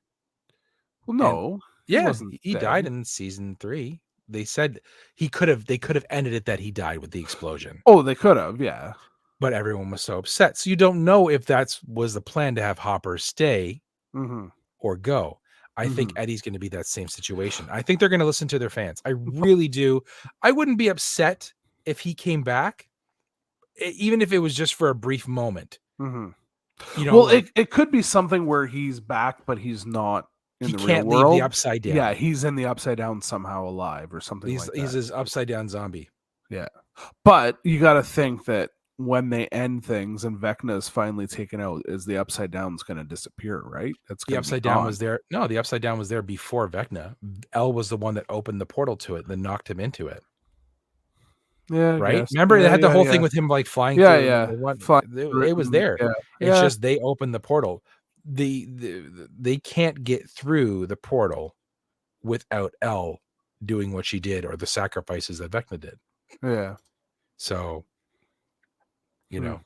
Well, no, he died in season 3. They said they could have ended it that he died with the explosion. Oh, they could have, yeah. But everyone was so upset. So you don't know if that was the plan to have Hopper stay or go. I think Eddie's going to be that same situation. I think they're going to listen to their fans. I really do. I wouldn't be upset if he came back, even if it was just for a brief moment. You know, well, like, it could be something where he's back, but he's not in the real world. Leave the upside down. Yeah, he's in the upside down somehow alive or something like that. He's his upside down zombie. Yeah. But you got to think that when they end things and Vecna is finally taken out, is the upside down's going to disappear, right? That's the upside down was there. No, the upside down was there before Vecna. El was the one that opened the portal to it, then knocked him into it. Yeah, right. Remember, they had the whole thing with him like flying. It was there. It's just they opened the portal. They can't get through the portal without El doing what she did or the sacrifices that Vecna did. Yeah. So, you know,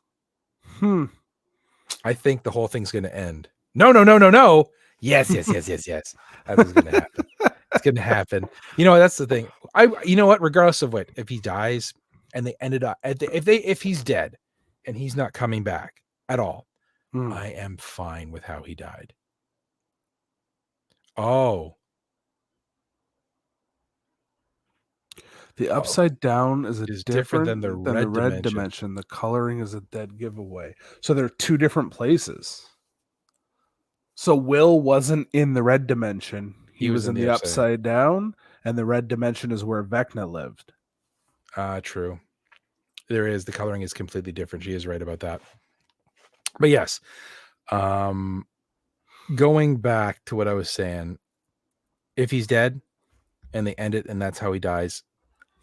I think the whole thing's going to end. No. Yes. That is going to happen. It's going to happen. You know, that's the thing. You know what? Regardless of what, if he dies and they ended up if he's dead and he's not coming back at all, I am fine with how he died. Oh. The upside down is different than the red dimension. The coloring is a dead giveaway. So they're 2 different places. So Will wasn't in the red dimension. He was in the upside down, and the red dimension is where Vecna lived. True. There is. The coloring is completely different. She is right about that. But yes, going back to what I was saying, if he's dead and they end it and that's how he dies,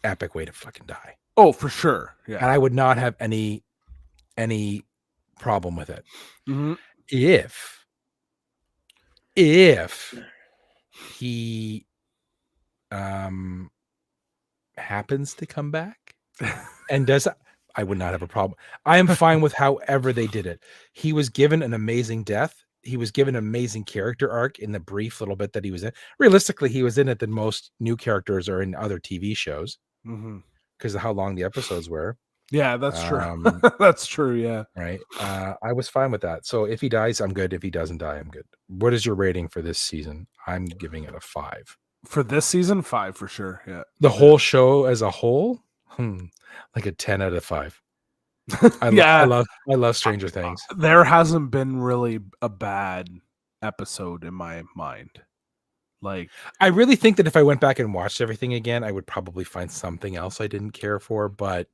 epic way to fucking die. Oh, for sure. Yeah. And I would not have any problem with it. If he happens to come back and does, I would not have a problem. I am fine with however they did it. He was given an amazing death. He was given an amazing character arc in the brief little bit that he was in. Realistically, he was in it than most new characters are in other TV shows because of how long the episodes were. Yeah, that's true. That's true. Yeah. Right. I was fine with that. So if he dies, I'm good. If he doesn't die, I'm good. What is your rating for this season? I'm giving it a 5. For this season, 5 for sure. Yeah. The whole show as a whole, like a 10 out of 5. I love Stranger Things. There hasn't been really a bad episode in my mind. Like, I really think that if I went back and watched everything again, I would probably find something else I didn't care for. But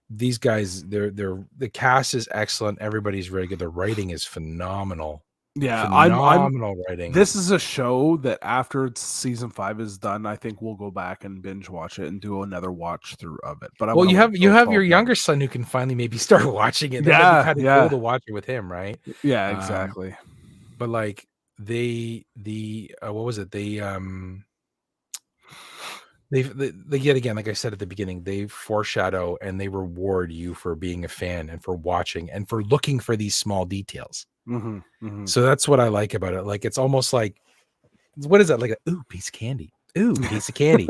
these guys, the cast is excellent. Everybody's really good. The writing is phenomenal. Yeah, phenomenal writing. This is a show that after season 5 is done, I think we'll go back and binge watch it and do another watch through of it. But you have your younger son who can finally maybe start watching it. That'd be kind of cool to watch it with him, right? Yeah, exactly. But like what was it? They yet again, like I said at the beginning, they foreshadow and they reward you for being a fan and for watching and for looking for these small details. So that's what I like about it. Like, it's almost like, what is that? Like a piece of candy. Piece of candy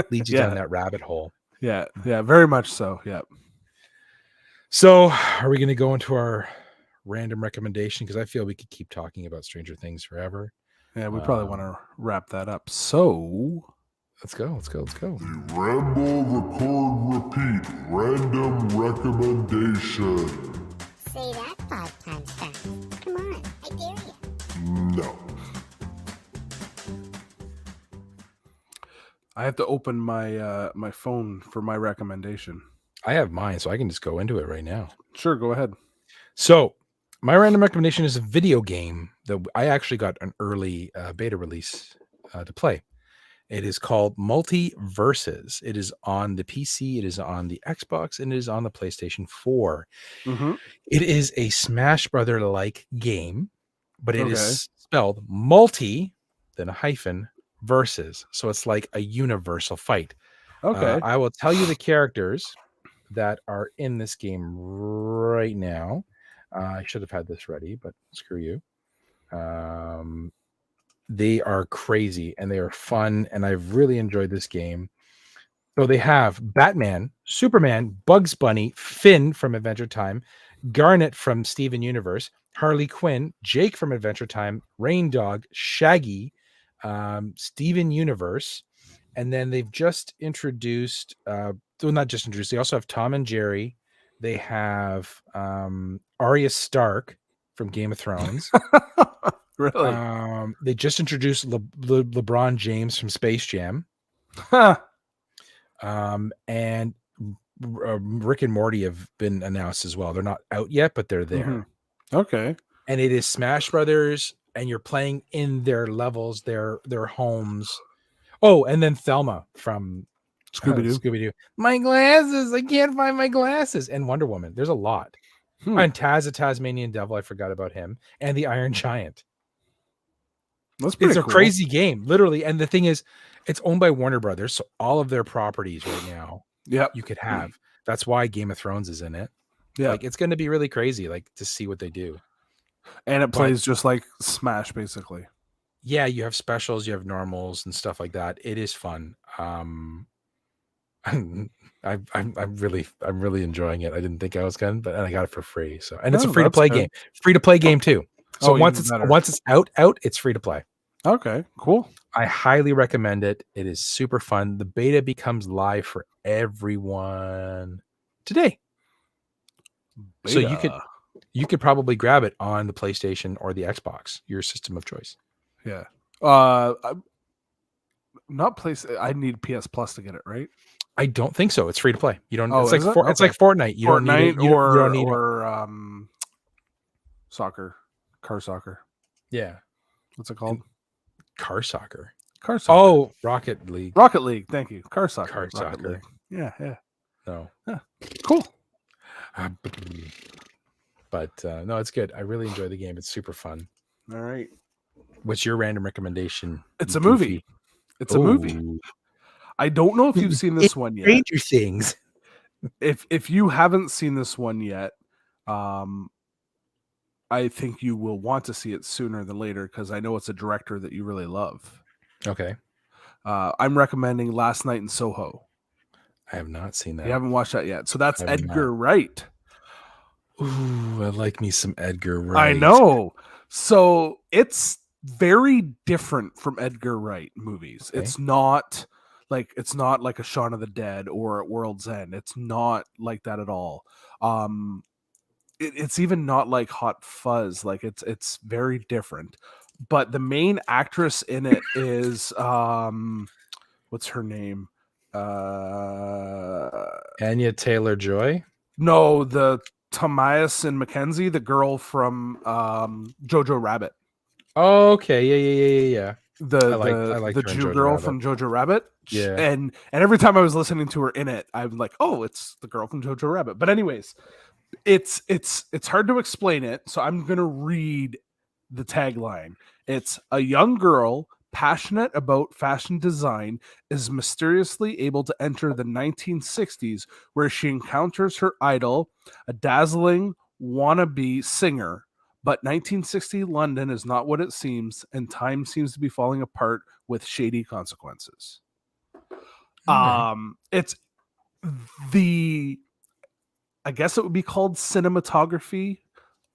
leads you down that rabbit hole. Yeah, very much so. Yeah. So, are we going to go into our random recommendation? Because I feel we could keep talking about Stranger Things forever. Yeah, we probably want to wrap that up. So let's go. The Ramble, Record, Repeat Random Recommendation. Say that 5 times fast. Come on, I dare you. No. I have to open my my phone for my recommendation. I have mine, so I can just go into it right now. Sure, go ahead. So, my random recommendation is a video game that I actually got an early beta release to play. It is called Multiverses. It is on the PC, it is on the Xbox, and it is on the PlayStation 4. Mm-hmm. It is a Smash Brother-like game, but it is spelled multi, then a hyphen, versus. So it's like a universal fight. Okay. I will tell you the characters that are in this game right now. I should have had this ready, but screw you. They are crazy and they are fun, and I've really enjoyed this game. So they have Batman, Superman, Bugs Bunny, Finn from Adventure Time, Garnet from Steven Universe, Harley Quinn, Jake from Adventure Time, Rain Dog, Shaggy, Steven Universe, and then they've just introduced not just introduced, they also have Tom and Jerry. They have Arya Stark from Game of Thrones. Really? They just introduced LeBron James from Space Jam. And Rick and Morty have been announced as well. They're not out yet, but they're there. Mm-hmm. Okay. And it is Smash Brothers, and you're playing in their levels, their homes. Oh, and then Thelma from Scooby-Doo. My glasses, I can't find my glasses. And Wonder Woman. There's a lot. And Taz, the Tasmanian Devil, I forgot about him. And the Iron Giant. That's pretty It's a cool. crazy game, literally. And the thing is, it's owned by Warner Brothers, so all of their properties right now, you could have. That's why Game of Thrones is in it. Yeah, like it's going to be really crazy, like to see what they do. And it plays just like Smash, basically. Yeah, you have specials, you have normals, and stuff like that. It is fun. I'm really enjoying it. I didn't think I was going, but I got it for free. So, and it's a free to play game. Free to play game too. So once it's out, it's free to play. Okay, cool. I highly recommend it. It is super fun. The beta becomes live for everyone today. Beta. So you could probably grab it on the PlayStation or the Xbox, your system of choice. Yeah. Not place. I need PS Plus to get it, right? I don't think so. It's free to play. You don't. It's like it's like Fortnite. You don't need it. You don't need soccer. Car soccer. Yeah. What's it called? Car soccer. Car soccer. Oh, Rocket League. Rocket League. Thank you. Car soccer. Car soccer. League. Yeah. No. Yeah. Cool. But no, it's good. I really enjoy the game. It's super fun. All right. What's your random recommendation? It's a movie. It's a movie. I don't know if you've seen this one yet. Stranger Things. If you haven't seen this one yet, I think you will want to see it sooner than later because I know it's a director that you really love. Okay. I'm recommending Last Night in Soho. I have not seen that. You haven't watched that yet. So that's Edgar Wright. Ooh, I like me some Edgar Wright. I know. So it's very different from Edgar Wright movies. Okay. It's not like a Shaun of the Dead or at World's End. It's not like that at all. It's even not like Hot Fuzz. Like it's very different. But the main actress in it is what's her name? Anya Taylor-Joy? No, the Thomasin McKenzie, the girl from Jojo Rabbit. Oh, okay. Yeah. I like the Jew girl Rabbit. From Jojo Rabbit. Yeah. And every time I was listening to her in it, I'm like, oh, it's the girl from Jojo Rabbit. But anyways, it's hard to explain it, so I'm gonna read the tagline. It's a young girl passionate about fashion design is mysteriously able to enter the 1960s, where she encounters her idol, a dazzling wannabe singer. But 1960 London is not what it seems, and time seems to be falling apart with shady consequences. It's the I guess it would be called cinematography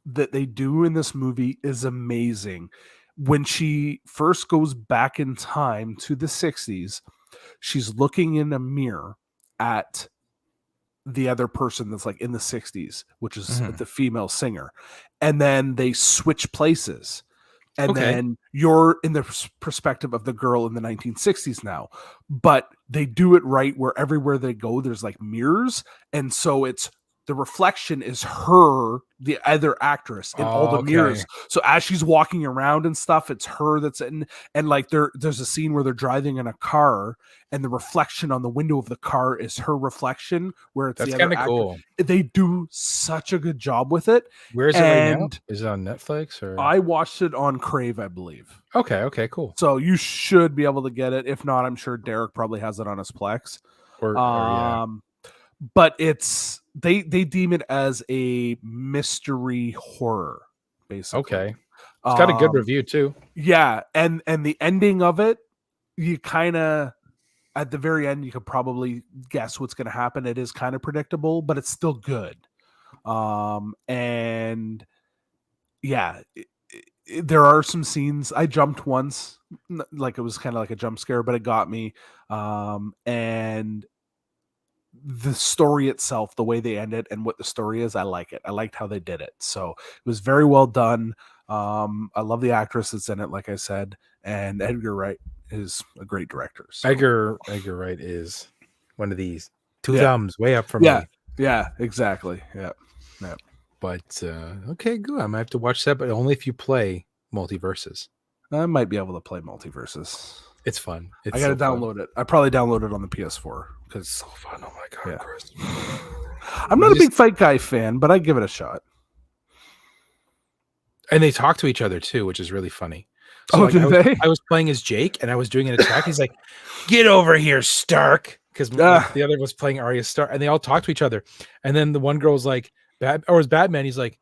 that they do in this movie is amazing. When she first goes back in time to the 60s, she's looking in a mirror at the other person that's like in the 60s, which is Mhm. the female singer. And then they switch places. And Okay. then you're in the perspective of the girl in the 1960s now. But they do it right where everywhere they go, there's like mirrors. And so it's the reflection is her, the other actress in all the Okay. mirrors. So as she's walking around and stuff, it's her that's in. And like there's a scene where they're driving in a car and the reflection on the window of the car is her reflection, where it's That's the kind other of actor. cool. They do such a good job with it. Where is it right now? And Is it on Netflix or? I watched it on Crave, I believe. Okay, cool. So you should be able to get it. If not, I'm sure Derek probably has it on his Plex. Or yeah. But it's they deem it as a mystery horror, basically. Okay. It's got a good Um, review too. Yeah, and the ending of it, you kind of at the very end, you could probably guess what's going to happen. It is kind of predictable, but it's still good. And yeah, there are some scenes. I jumped once, like it was kind of like a jump scare, but it got me. And the story itself, the way they end it and what the story is, I like it. I liked how they did it. So it was very well done. I love the actress that's in it, like I said, and Edgar Wright is a great director. So. Edgar Wright is one of these two Yeah. thumbs way up for Yeah. me. Yeah, exactly. Yeah. But okay, good. I might have to watch that, but only if you play Multiverses. I might be able to play Multiverses. It's fun. It's I got to so fun. download it. I probably download it on the PS4 because So fun. Oh my god, Yeah. Chris. I'm not a big Fight Guy fan, but I give it a shot. And they talk to each other too, which is really funny. Oh, do they? I was playing as Jake, and I was doing an attack. He's like, "Get over here, Stark," because the other was playing Arya Stark, and they all talk to each other. And then the one girl was like, "Is Batman?" He's like,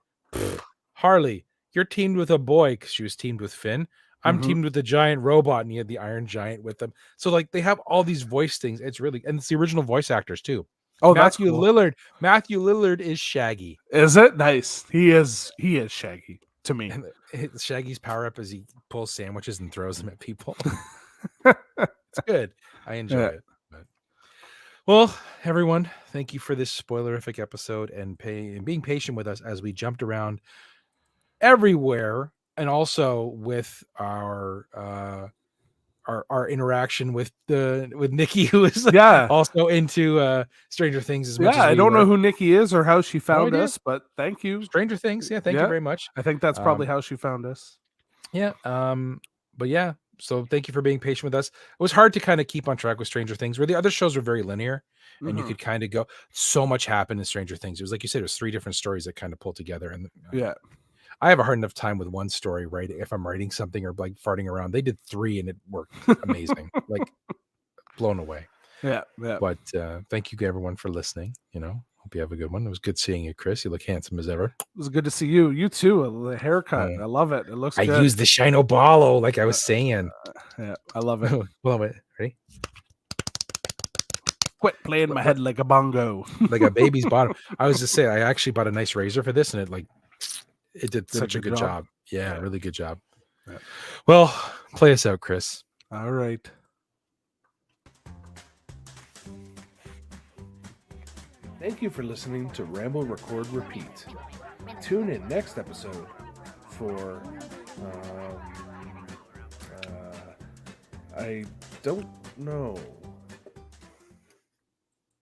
"Harley, you're teamed with a boy," because she was teamed with Finn. I'm teamed with the giant robot, and he had the Iron Giant with them. So like they have all these voice things. It's really, and it's the original voice actors too. Oh, Matthew that's cool. Lillard. Matthew Lillard is Shaggy. Is it nice? He is Shaggy to me. And Shaggy's power up is he pulls sandwiches and throws them at people. It's good. I enjoy it. But. Well, everyone, thank you for this spoilerific episode and being patient with us as we jumped around everywhere, and also with our interaction with Nikki, who is also into Stranger Things as much as I we don't were. know who Nikki is or how she found idea. us, but thank you. Stranger Things. Yeah, thank you very much. I think that's probably how she found us. Yeah. But yeah, so thank you for being patient with us. It was hard to kind of keep on track with Stranger Things, where the other shows were very linear and you could kind of go. So much happened in Stranger Things. It was like you said, it was 3 different stories that kind of pulled together. And I have a hard enough time with one story, right? If I'm writing something or like farting around, they did 3 and it worked amazing. Like blown away. Yeah. But thank you everyone for listening. Hope you have a good one. It was good seeing you, Chris. You look handsome as ever. It was good to see you. You too. The haircut. I love it. It looks good. I used the Shino Ballo, like I was saying. Yeah, I love it. Love it. Ready? Quit playing my head like a bongo. Like a baby's bottom. I was just saying, I actually bought a nice razor for this, and it did such a good job. Yeah, really good job. Yeah. Well, play us out, Chris. All right. Thank you for listening to Ramble, Record, Repeat. Tune in next episode for I don't know.